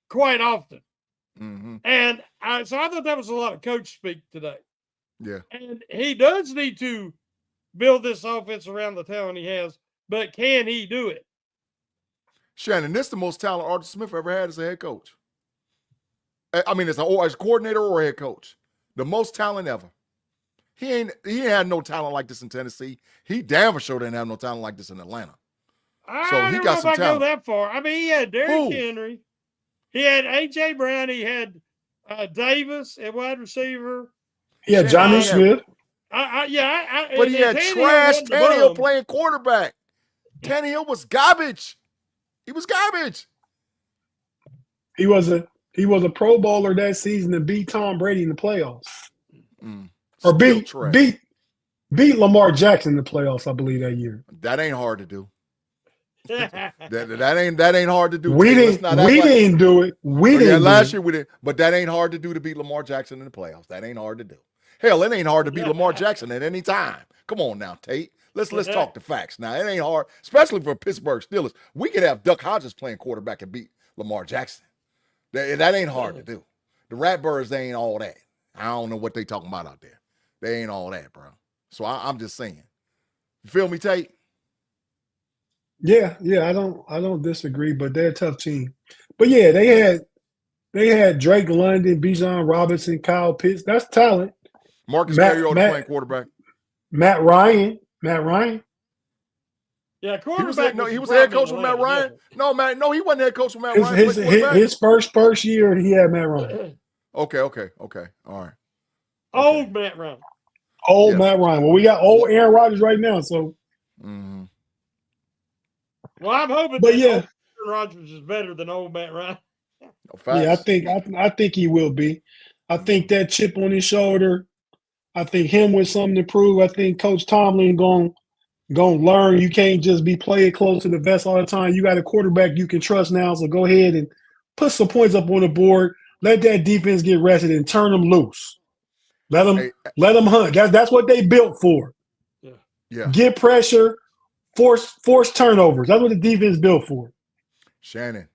quite often. And so I thought that was a lot of coach speak today. Yeah. And he does need to build this offense around the talent he has, but can he do it? Shannon, this is the most talented Arthur Smith ever had as a head coach. I mean, as a coordinator or a head coach. The most talent ever. He ain't had no talent like this in Tennessee. He damn for sure didn't have no talent like this in Atlanta. I don't know if I go that far. I mean, he had Derrick Henry. He had A.J. Brown. He had Davis at wide receiver. He had Johnny Smith. But he had trash Tannehill playing quarterback. Tannehill was garbage. He was garbage. He was a Pro Bowler that season and beat Tom Brady in the playoffs. Or beat Lamar Jackson in the playoffs, I believe, that year. That ain't hard to do. that ain't hard to do. We didn't do it. Last year we did, but that ain't hard to do to beat Lamar Jackson in the playoffs. That ain't hard to do. Hell, it ain't hard to beat Lamar Jackson at any time. Come on now, Tate. Let's talk the facts. Now, it ain't hard, especially for Pittsburgh Steelers. We could have Duck Hodges playing quarterback and beat Lamar Jackson. That ain't hard to do. The Ratbirds, they ain't all that. I don't know what they talking about out there. They ain't all that, bro. So I'm just saying. You feel me, Tate? Yeah, I don't disagree, but they're a tough team. But yeah, they had Drake London, Bijan Robinson, Kyle Pitts. That's talent. Marcus Mariota playing quarterback. Matt Ryan. Yeah, quarterback. He was head coach with Matt Ryan. Yeah. No, he wasn't head coach with Matt Ryan. His first year, he had Matt Ryan. Okay. All right. Old Matt Ryan. Matt Ryan. Well, we got old Aaron Rodgers right now, so. Well, I'm hoping Aaron Rodgers is better than old Matt Ryan. Yeah, I think he will be. I think that chip on his shoulder. I think him with something to prove. I think Coach Tomlin going learn. You can't just be playing close to the vest all the time. You got a quarterback you can trust now, so go ahead and put some points up on the board. Let that defense get rested and turn them loose. Let them hunt. That's what they built for. Yeah. Get pressure, force turnovers. That's what the defense built for. Shannon,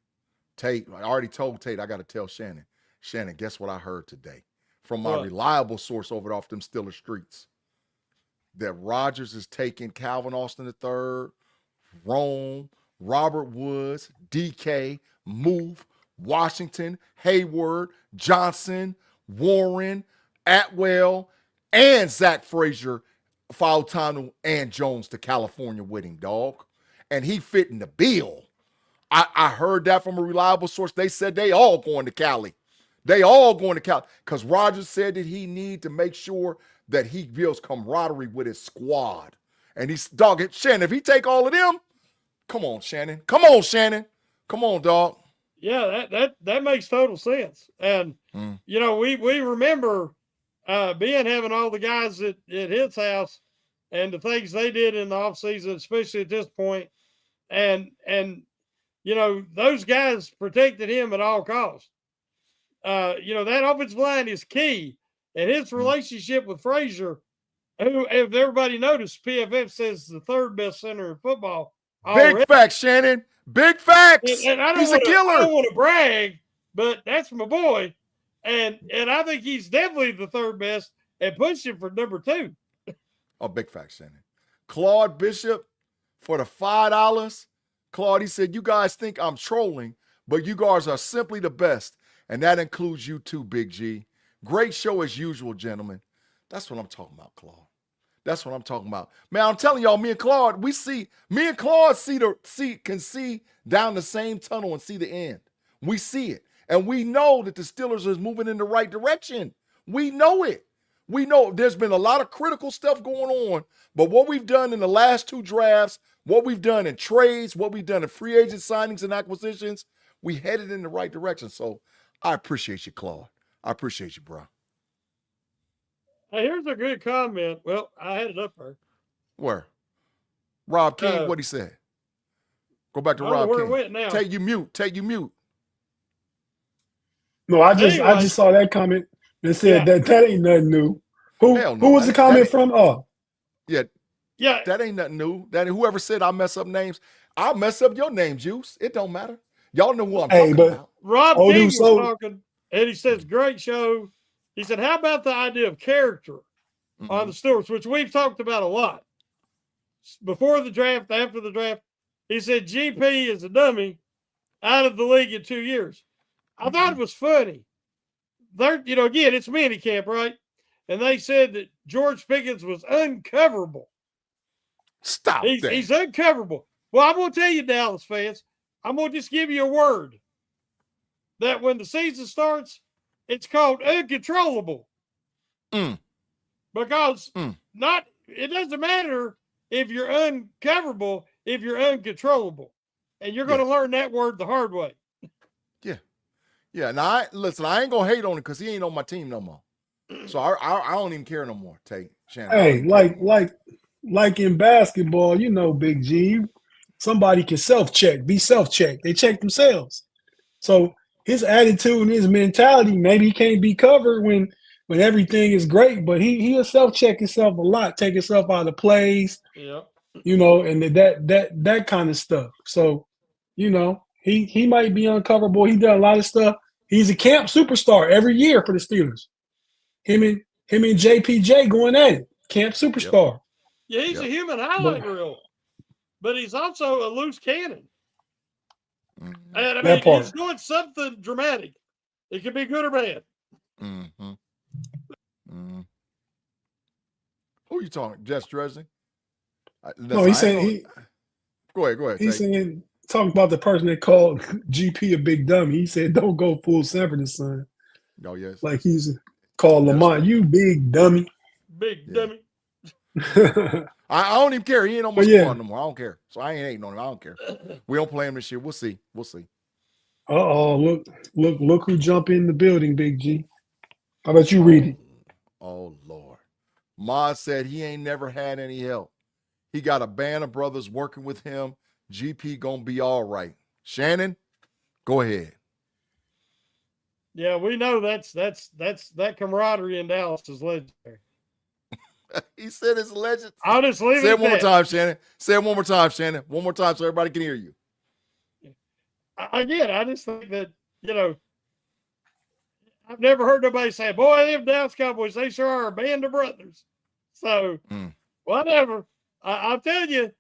Tate, I already told Tate I got to tell Shannon. Shannon, guess what I heard today from my reliable source over off them Steelers streets? That Rodgers is taking Calvin Austin III, Rome, Robert Woods, DK, Move, Washington, Hayward, Johnson, Warren, Atwell, and Zach Frazier, Fautanu, and Jones to California with him, dog. And he fitting the bill. I heard that from a reliable source. They said they all going to Cali. They all going to Cali. Because Rodgers said that he need to make sure that he builds camaraderie with his squad. And he's, dog, Shannon, if he take all of them, come on, Shannon. Come on, dog. Yeah, that makes total sense. And, you know, we remember Ben having all the guys at his house and the things they did in the offseason, especially at this point. And you know, those guys protected him at all costs. You know, that offensive line is key. And his relationship with Frazier, who, if everybody noticed, PFF says the third best center in football. Big facts, Shannon. Big facts. And he's a killer. I don't want to brag, but that's my boy. And I think he's definitely the third best and pushing for number 2. Oh, big facts, Shannon. Claude Bishop for the $5. Claude, he said, you guys think I'm trolling, but you guys are simply the best. And that includes you too, Big G. Great show as usual, gentlemen. That's what I'm talking about, Claude. That's what I'm talking about. Man, I'm telling y'all, me and Claude can see down the same tunnel and see the end. We see it. And we know that the Steelers is moving in the right direction. We know it. We know there's been a lot of critical stuff going on, but what we've done in the last 2 drafts, what we've done in trades, what we've done in free agent signings and acquisitions, we headed in the right direction. So I appreciate you, Claude. I appreciate you, bro. Hey, here's a good comment. Well, I had it up there. Where? Rob King, what he said. Go back to Rob King. Where it went now. Take you mute. No, I Anyway. just saw that comment and said Yeah. that ain't nothing new. Hell no. Who was the comment from? Oh, Yeah, Yeah. that ain't nothing new. That whoever said I mess up names, I'll mess up your name, Juice. It don't matter. Y'all know who I'm Hey, talking but- about. Rob Oh, King dude, was so- talking, and he says, great show. He said, how about the idea of character on the Steelers, which we've talked about a lot. Before the draft, after the draft, he said GP is a dummy out of the league in 2 years. I thought it was funny. They're, again, it's minicamp, right? And they said that George Pickens was uncoverable. Stop that. He's uncoverable. Well, I'm going to tell you, Dallas fans, I'm going to just give you a word that when the season starts, it's called uncontrollable. Because it doesn't matter if you're uncoverable, if you're uncontrollable. And you're going to learn that word the hard way. Yeah. Now, listen, I ain't going to hate on him because he ain't on my team no more. So I don't even care no more, Tate. Shannon. hey, like in basketball, Big G, somebody can be self-checked. They check themselves. So his attitude and his mentality, maybe he can't be covered when everything is great, but he'll self-check himself a lot, take himself out of plays, and that kind of stuff. So, he might be uncoverable. He done a lot of stuff. He's a camp superstar every year for the Steelers. Him and JPJ going at it. Camp superstar. Yeah, he's a human highlight reel, but he's also a loose cannon. And I mean, he's doing something dramatic. It can be good or bad. Who are you talking? Jess Dresden? No, he's saying Go ahead. He's saying talking about the person that called GP a big dummy. He said, "Don't go full Sanford and Son." Oh yes. Like he's called Lamont, you big dummy. Big dummy. I don't even care. He ain't on my squad no more. I don't care. So I ain't hating on him. I don't care. We don't play him this year. We'll see. Look who jumped in the building, Big G. How about you read it? Oh Lord. Ma said he ain't never had any help. He got a band of brothers working with him. GP gonna be all right. Shannon, go ahead. Yeah, we know that camaraderie in Dallas is legendary. He said it's legend. I'll just leave Say it it one more at time, Shannon. Say it one more time, Shannon. One more time so everybody can hear you. Again, I just think that, I've never heard nobody say, boy, them Dallas Cowboys, they sure are a band of brothers. So, whatever. I'm telling you,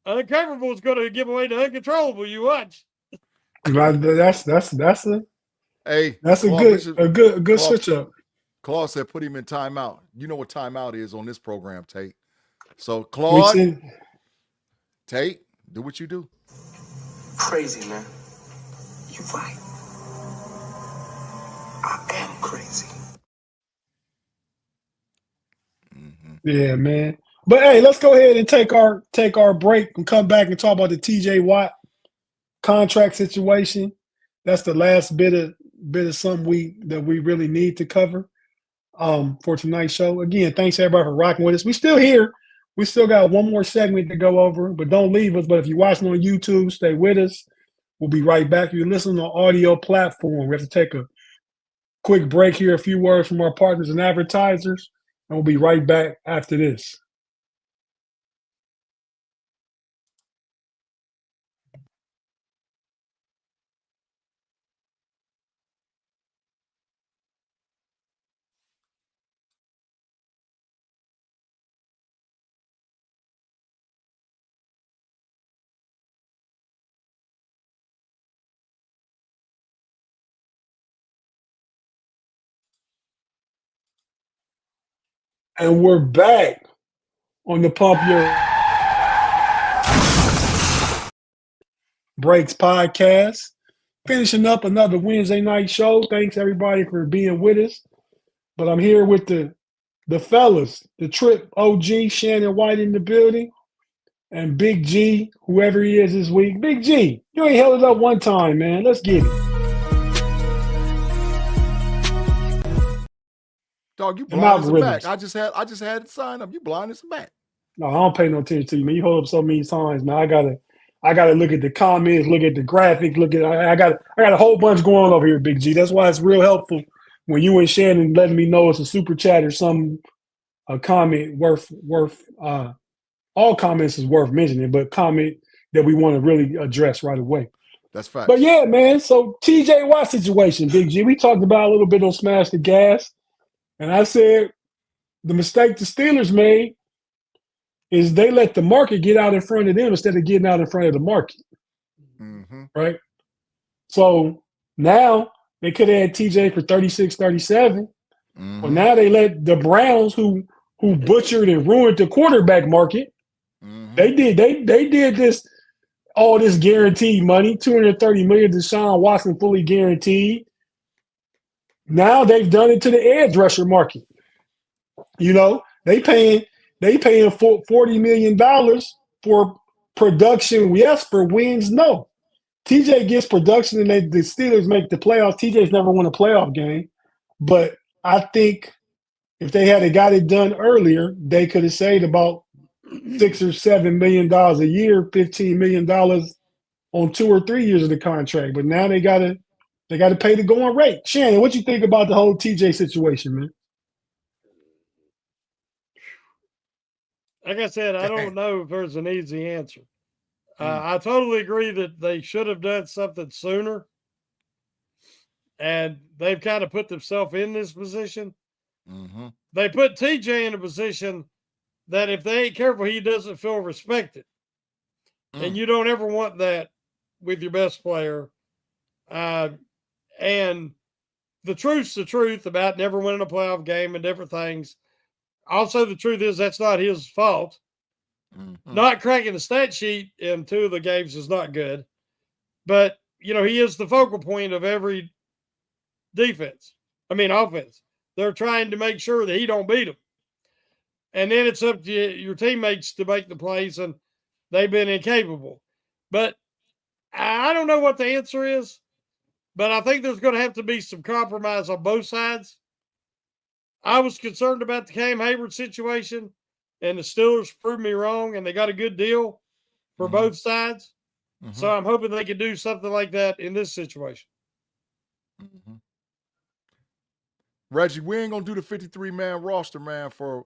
uncoverable is going to give away to uncontrollable. You watch. That's a good switch up. Claude said put him in timeout. You know what timeout is on this program, Tate. So Claude, Tate, do what you do. Crazy, man. You right. I am crazy. Yeah, man. But hey, let's go ahead and take our break and come back and talk about the TJ Watt contract situation. That's the last bit of something that we really need to cover for tonight's show. Again, thanks everybody for rocking with us. We still here. We still got one more segment to go over, but don't leave us. But if you're watching on YouTube, stay with us. We'll be right back. If you're listening on audio platform, we have to take a quick break here, a few words from our partners and advertisers, and we'll be right back after this. And we're back on the Pump Your Breaks podcast. Finishing up another Wednesday night show. Thanks everybody for being with us. But I'm here with the fellas, the Trip OG, Shannon White in the building, and Big G, whoever he is this week. Big G, you ain't held it up one time, man. Let's get it. Dog, you blind as a bat. I just had it sign up. You blind as a bat. No, I don't pay no attention to you, man. You hold up so many times, man. I I got to look at the comments, look at the graphics, I got a whole bunch going on over here, Big G. That's why it's real helpful when you and Shannon letting me know it's a super chat or some a comment worth all comments is worth mentioning, but comment that we want to really address right away. That's facts. But yeah, man. So TJ Watt situation, Big G. We talked about a little bit on Smash the Gas, and I said the mistake the Steelers made is they let the market get out in front of them instead of getting out in front of the market. Mm-hmm. Right? So now they could have had TJ for 36, 37. Mm-hmm. But now they let the Browns, who butchered and ruined the quarterback market, they did this, all this guaranteed money, $230 million to Deshaun Watson fully guaranteed. Now they've done it to the edge rusher market. You know, they paying $40 million for production, yes, for wins, no. TJ gets production and the Steelers make the playoffs. TJ's never won a playoff game. But I think if they had got it done earlier, they could have saved about $6 or $7 million a year, $15 million on 2 or 3 years of the contract. But now they gotta pay the going rate. Shannon, what you think about the whole TJ situation, man? Like I said, I don't know if there's an easy answer. I totally agree that they should have done something sooner. And they've kind of put themselves in this position. Mm-hmm. They put TJ in a position that if they ain't careful, he doesn't feel respected. And you don't ever want that with your best player. And the truth's the truth about never winning a playoff game and different things. Also, the truth is that's not his fault. Mm-hmm. Not cracking the stat sheet in 2 of the games is not good. But, you know, he is the focal point of every offense. They're trying to make sure that he don't beat them. And then it's up to your teammates to make the plays, and they've been incapable. But I don't know what the answer is, but I think there's going to have to be some compromise on both sides. I was concerned about the Cam Hayward situation, and the Steelers proved me wrong, and they got a good deal for both sides. Mm-hmm. So I'm hoping they can do something like that in this situation. Mm-hmm. Reggie, we ain't going to do the 53-man roster, man, for a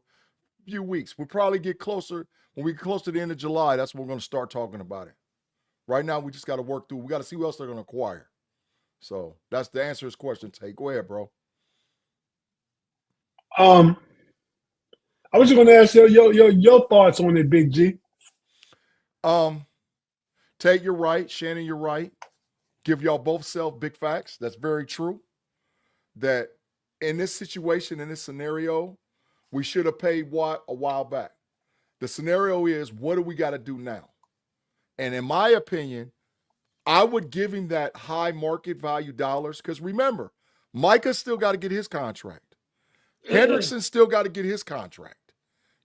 few weeks. We'll probably get closer. When we get close to the end of July, that's when we're going to start talking about it. Right now, we just got to work through. We got to see who else they're going to acquire. So that's the answer to his question, Tate. Go ahead, bro. I was just going to ask your thoughts on it, Big G. Tate, you're right. Shannon, you're right. Give y'all both big facts. That's very true. That in this situation, in this scenario, we should have paid Watt a while back. The scenario is, what do we got to do now? And in my opinion, I would give him that high market value dollars because remember, Micah still got to get his contract. Hendrickson still got to get his contract.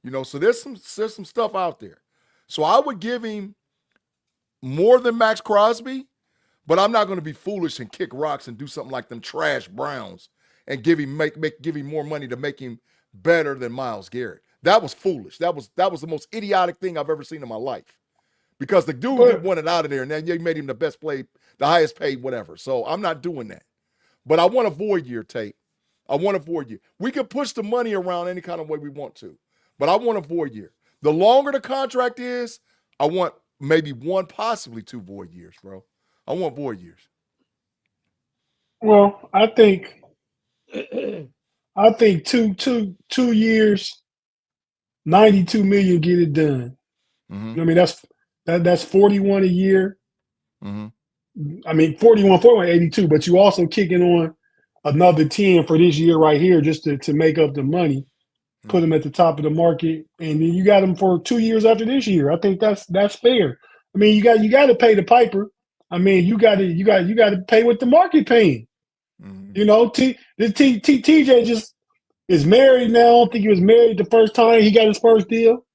You know, so there's some stuff out there. So I would give him more than Max Crosby, but I'm not going to be foolish and kick rocks and do something like them trash Browns and give him more money to make him better than Myles Garrett. That was foolish. That was the most idiotic thing I've ever seen in my life. Because the dude wanted out of there, and then you made him the highest paid, whatever. So I'm not doing that. But I want a void year, Tate. I want a void year. We can push the money around any kind of way we want to, but I want a void year. The longer the contract is, I want maybe 1, possibly 2 void years, bro. I want void years. Well, I think 2 years, $92 million get it done. Mm-hmm. I mean, that's 41 a year. Mm-hmm. I mean, 41, 82, but you also kicking on another 10 for this year right here just to make up the money, put them at the top of the market, and then you got them for 2 years after this year. I think that's fair. I mean, you got to pay the piper. I mean, you got to pay what the market paying. Mm-hmm. You know, TJ just is married now. I don't think he was married the first time he got his first deal.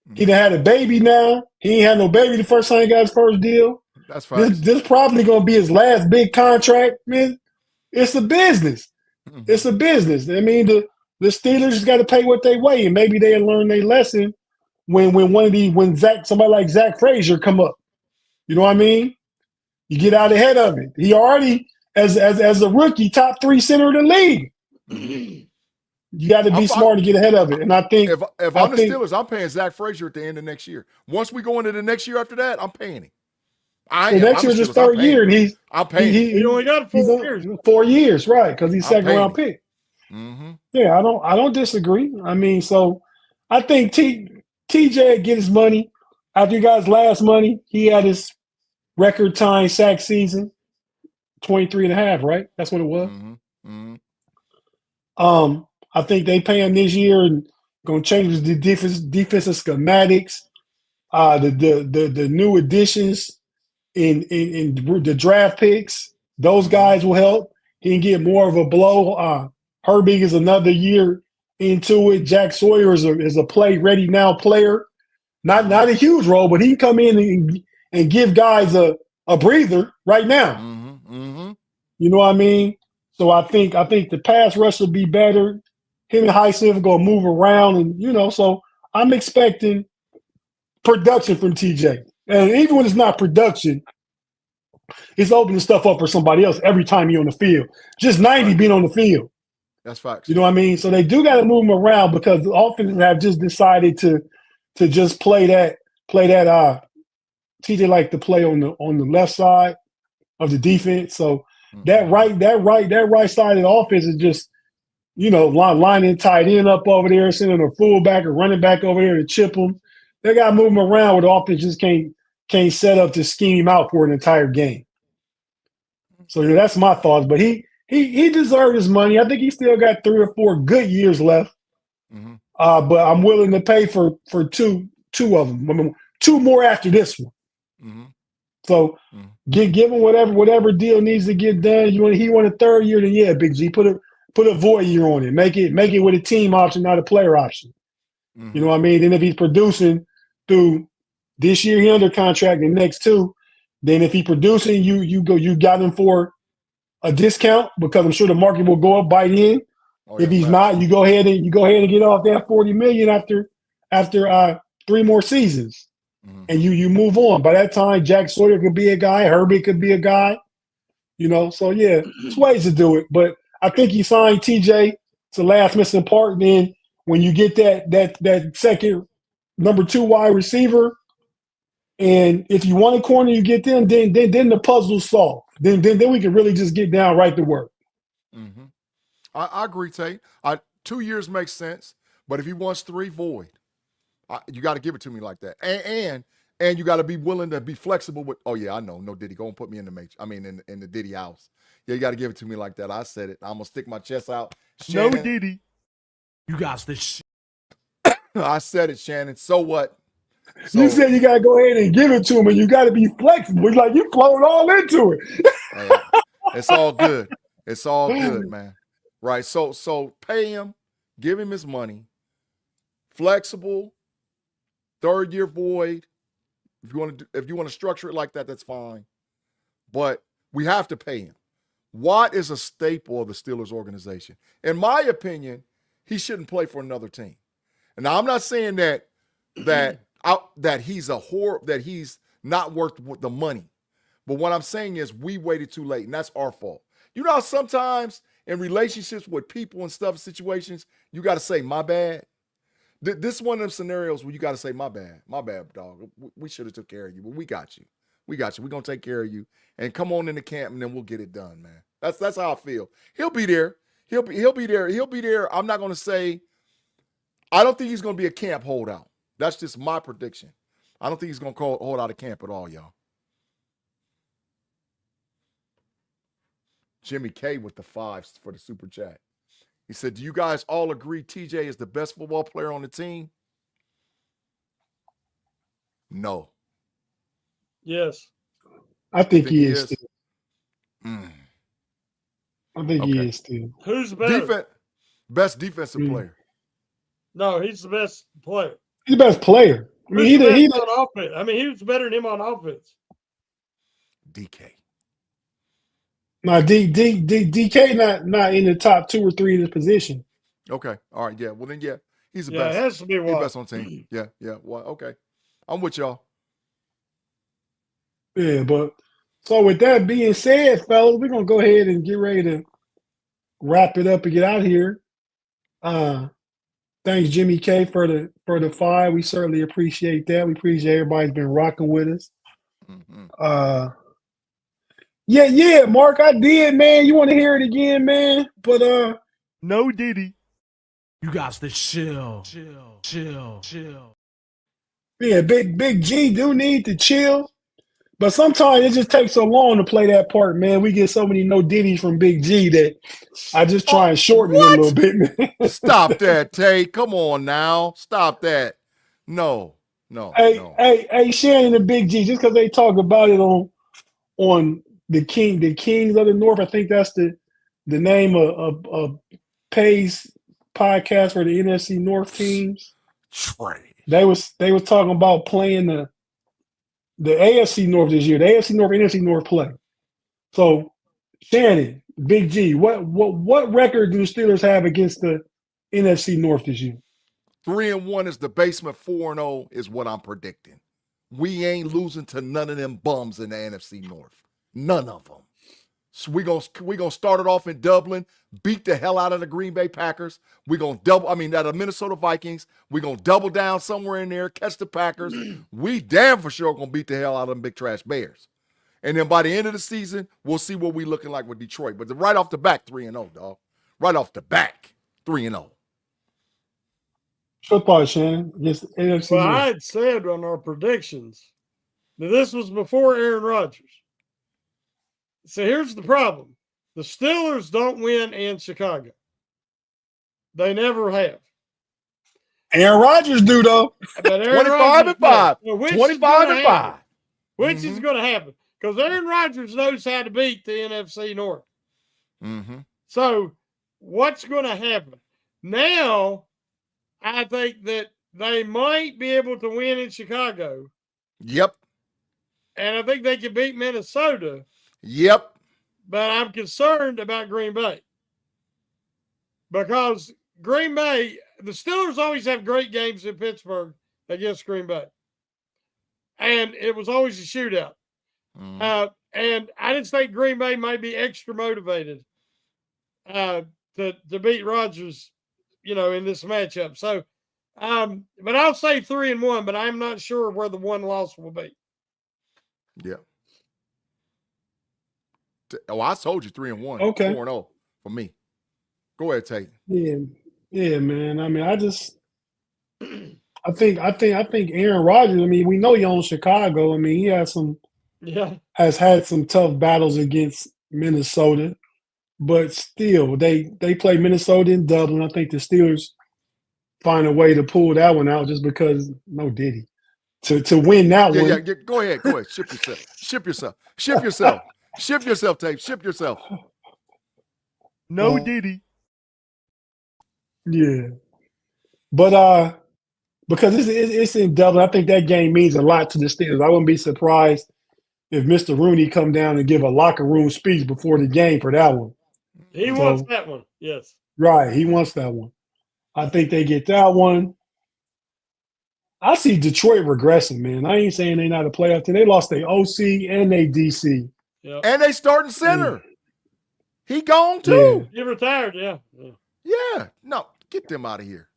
Mm-hmm. He done had a baby now. He ain't had no baby the first time he got his first deal. That's fine. This probably gonna be his last big contract, man. It's a business. Mm-hmm. It's a business. I mean, the Steelers just got to pay what they weigh, and maybe they'll learn their lesson when somebody like Zach Frazier come up. You know what I mean? You get out ahead of it. He already, as a rookie, top 3 center of the league. You got to be smart to get ahead of it. And I think if I'm the Steelers, I'm paying Zach Frazier at the end of next year. Once we go into the next year after that, I'm paying him. Next year's his third year, and I'm paying. He only got 4 years. 4 years, right? Because he's second round pick. Mm-hmm. Yeah, I don't disagree. I mean, so I think TJ get his money after he got his last money. He had his record time sack season, 23.5, right? That's what it was. Mm-hmm. Mm-hmm. I think they pay him this year and going to change the defensive schematics, the new additions in the draft picks. Those guys will help. He can get more of a blow. Herbig is another year into it. Jack Sawyer is a play ready now player. Not a huge role, but he can come in and give guys a breather right now. Mm-hmm. Mm-hmm. You know what I mean? So I think the pass rush will be better. Him and Highsmith are going to move around, and so I'm expecting production from TJ. And even when it's not production, it's opening stuff up for somebody else every time you're on the field. Just 90 being on the field. That's facts. You know what I mean? So they do got to move him around because the offenses have just decided to just play that TJ like to play on the left side of the defense. So that right side of the offense is just, lining tight end up over there, sending a fullback or running back over there to chip them. They got to move him around where the offense just can't set up to scheme him out for an entire game. So that's my thoughts. But he deserved his money. I think he still got 3 or 4 good years left. Mm-hmm. But I'm willing to pay for two of them. I mean, 2 more after this one. Mm-hmm. So give him whatever deal needs to get done. He want a 3rd year, then yeah, Big G, put a void year on it. Make it with a team option, not a player option. Mm-hmm. You know what I mean? Then if he's producing through this year, he under contract, and next 2, then if he's producing, you got him for a discount because I'm sure the market will go up, bite in. If he's not, you go ahead and get off that $40 million after 3 more seasons, and you move on. By that time, Jack Sawyer could be a guy, Herbie could be a guy. So yeah, there's ways to do it. But I think he signed TJ to last missing part. And then when you get that second number 2 wide receiver, and if you want a corner, you get them. Then the puzzle's solved. Then we can really just get down right to work. Mm-hmm. I agree, Tate. 2 years makes sense, but if he wants 3, void. You got to give it to me like that, and you got to be willing to be flexible with. Oh yeah, I know. No Diddy, go and put me in the matrix. I mean, in the Diddy house. Yeah, you got to give it to me like that. I said it. I'm gonna stick my chest out. Shannon, No Diddy. You guys this shit. I said it, Shannon. So what? You said you got to go ahead and give it to him, and you got to be flexible. It's like you flowed all into it. Hey, it's all good. It's all good, man. Right. So pay him, give him his money. Flexible, 3rd year void. If you want to structure it like that, that's fine. But we have to pay him. Watt is a staple of the Steelers organization. In my opinion, he shouldn't play for another team. And now I'm not saying that he's a whore, that he's not worth the money. But what I'm saying is we waited too late, and that's our fault. You know how sometimes in relationships with people and stuff, situations, you got to say, my bad. This is one of them scenarios where you got to say, my bad, dog. We should have took care of you, but we got you. We're going to take care of you. And come on in the camp, and then we'll get it done, man. That's how I feel. He'll be there. He'll be there. He'll be there. I'm not going to say, I don't think he's going to be a camp holdout. That's just my prediction. I don't think he's going to hold out a camp at all, y'all. Jimmy K with the 5s for the super chat. He said, do you guys all agree TJ is the best football player on the team? No. Yes. I think he is still. I think he Okay. is still. Who's better? Best defensive player. No, he's the best player. He's the best player. I mean, Who's the best on offense? I mean, he was better than him on offense. DK. No, DK not in the top 2 or 3 in his position. Okay. All right. Yeah. Well, then, yeah. He's the Yeah, best. it has to be He's the Watt. best on the team. Yeah. Yeah. Well, okay. I'm with y'all. Yeah, but so with that being said, fellas, we're gonna go ahead and get ready to wrap it up and get out of here. Thanks, Jimmy K, for the 5. We certainly appreciate that. We appreciate everybody's been rocking with us. Yeah, Mark, I did, man. You want to hear it again, man? But No Diddy. You got to chill. yeah, Big G do need to chill. But sometimes it just takes so long to play that part, man. We get so many no Diddy's from Big G that I just try and shorten it a little bit, man. Stop that, Tate. Come on now. Stop that. No. Hey, Shannon and Big G, just because they talk about it on the Kings of the North, I think that's the name of Pay's podcast for the NFC North teams. They was talking about playing the AFC North this year. The AFC North, NFC North play. So, Shannon, Big G, what record do the Steelers have against the NFC North this year? 3-1 is the basement. 4-0 is what I'm predicting. We ain't losing to none of them bums in the NFC North. None of them. So we gonna start it off in Dublin, beat the hell out of the Green Bay Packers. Out of Minnesota Vikings. We're gonna double down somewhere in there, catch the Packers. We damn for sure gonna beat the hell out of them big trash Bears. And then by the end of the season, we'll see what we looking like with Detroit. But right off the back, 3-0, dog. Right off the back, 3-0. Your thoughts, Shannon? Against NFC Well, North. I had said on our predictions that this was before Aaron Rodgers. So here's the problem. The Steelers don't win in Chicago. They never have. Aaron Rodgers do, though. But Aaron 25-5. Well, 25-5. Which is going to happen. Because Aaron Rodgers knows how to beat the NFC North. Mm-hmm. So what's going to happen? Now, I think that they might be able to win in Chicago. Yep. And I think they can beat Minnesota. Yep. But I'm concerned about Green Bay. Because Green Bay, the Steelers always have great games in Pittsburgh against Green Bay. And it was always a shootout. And I just think Green Bay might be extra motivated to beat Rodgers, in this matchup. So, but I'll say 3-1, but I'm not sure where the one loss will be. Yeah. Oh, I told you 3-1. Okay. 4-0 for me. Go ahead, Tate. Yeah, man. I mean, I think Aaron Rodgers. I mean, we know he owns Chicago. I mean, he has had some tough battles against Minnesota, but still, they play Minnesota in Dublin. I think the Steelers find a way to pull that one out just because no Diddy to win that one. Yeah. Go ahead. Ship yourself, Tate. Ship yourself. No Diddy. Yeah, but because it's in Dublin, I think that game means a lot to the Steelers. I wouldn't be surprised if Mr. Rooney come down and give a locker room speech before the game for that one. He wants that one, yes. Right, he wants that one. I think they get that one. I see Detroit regressing, man. I ain't saying they're not a playoff team. They lost their OC and their DC. Yep. And they starting center. He gone too. He retired, yeah. Yeah. No, get them out of here.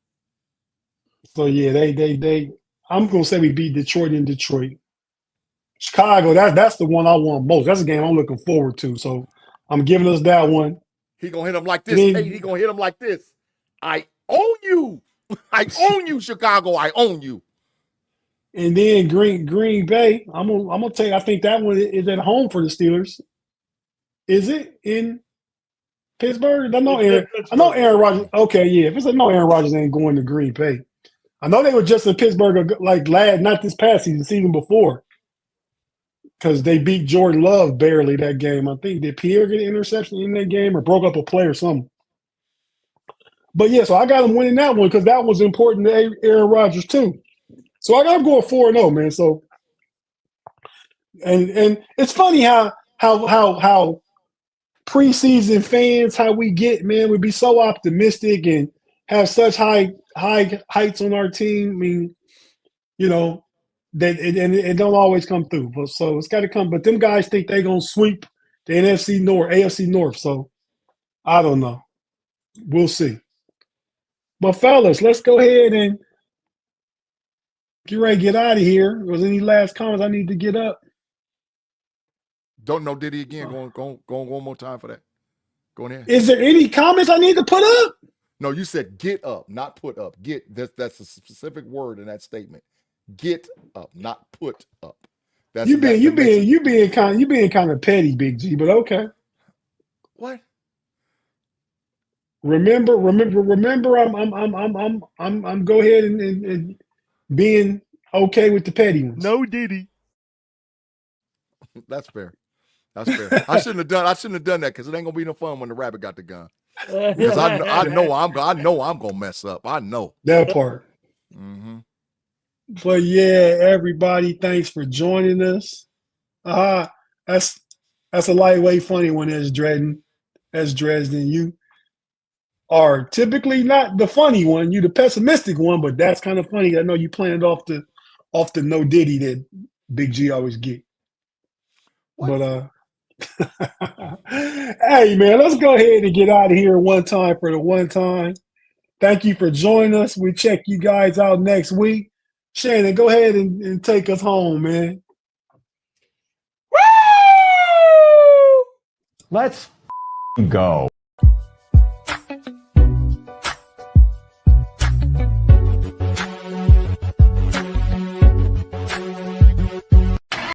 So yeah, they I'm gonna say we beat Detroit in Detroit. Chicago, that's the one I want most. That's a game I'm looking forward to. So I'm giving us that one. He gonna hit him like this, Tate. He gonna hit him like this. I own you. I own you, Chicago. I own you. And then Green Bay, I'm gonna tell you, I think that one is at home for the Steelers. Is it in Pittsburgh? I know Aaron Rodgers. Okay, yeah. If it's Aaron Rodgers ain't going to Green Bay. I know they were just in Pittsburgh not this past season before. Because they beat Jordan Love barely that game. I think did Pierre get an interception in that game or broke up a play or something. But yeah, so I got him winning that one because that was important to Aaron Rodgers too. So I got him going 4-0, man. So and it's funny how preseason fans, how we get, man, we be so optimistic and have such high heights on our team. I mean, it don't always come through. But so it's got to come. But them guys think they're gonna sweep the NFC North, AFC North. So I don't know. We'll see. But fellas, let's go ahead and get ready to get out of here. Was any last comments I need to get up? Don't know Diddy again. Go one more time for that. Go in here. Is there any comments I need to put up? No, you said get up, not put up. Get that's a specific word in that statement. Get up, not put up. That's You being kind of petty, Big G, but okay. What? Remember. I'm go ahead and being okay with the petty ones. No Diddy. That's fair. That's fair. I shouldn't have done that because it ain't gonna be no fun when the rabbit got the gun. Because I know I'm gonna mess up. I know that part. Mm-hmm. But yeah, everybody, thanks for joining us. That's a lightweight funny one, as Dresden. You are typically not the funny one. You the pessimistic one, but that's kind of funny. I know you planned off the no Diddy that Big G always get. What? But hey man, let's go ahead and get out of here one time for the one time. Thank you for joining us. We check you guys out next week. Shannon, go ahead and take us home, man. Let's go.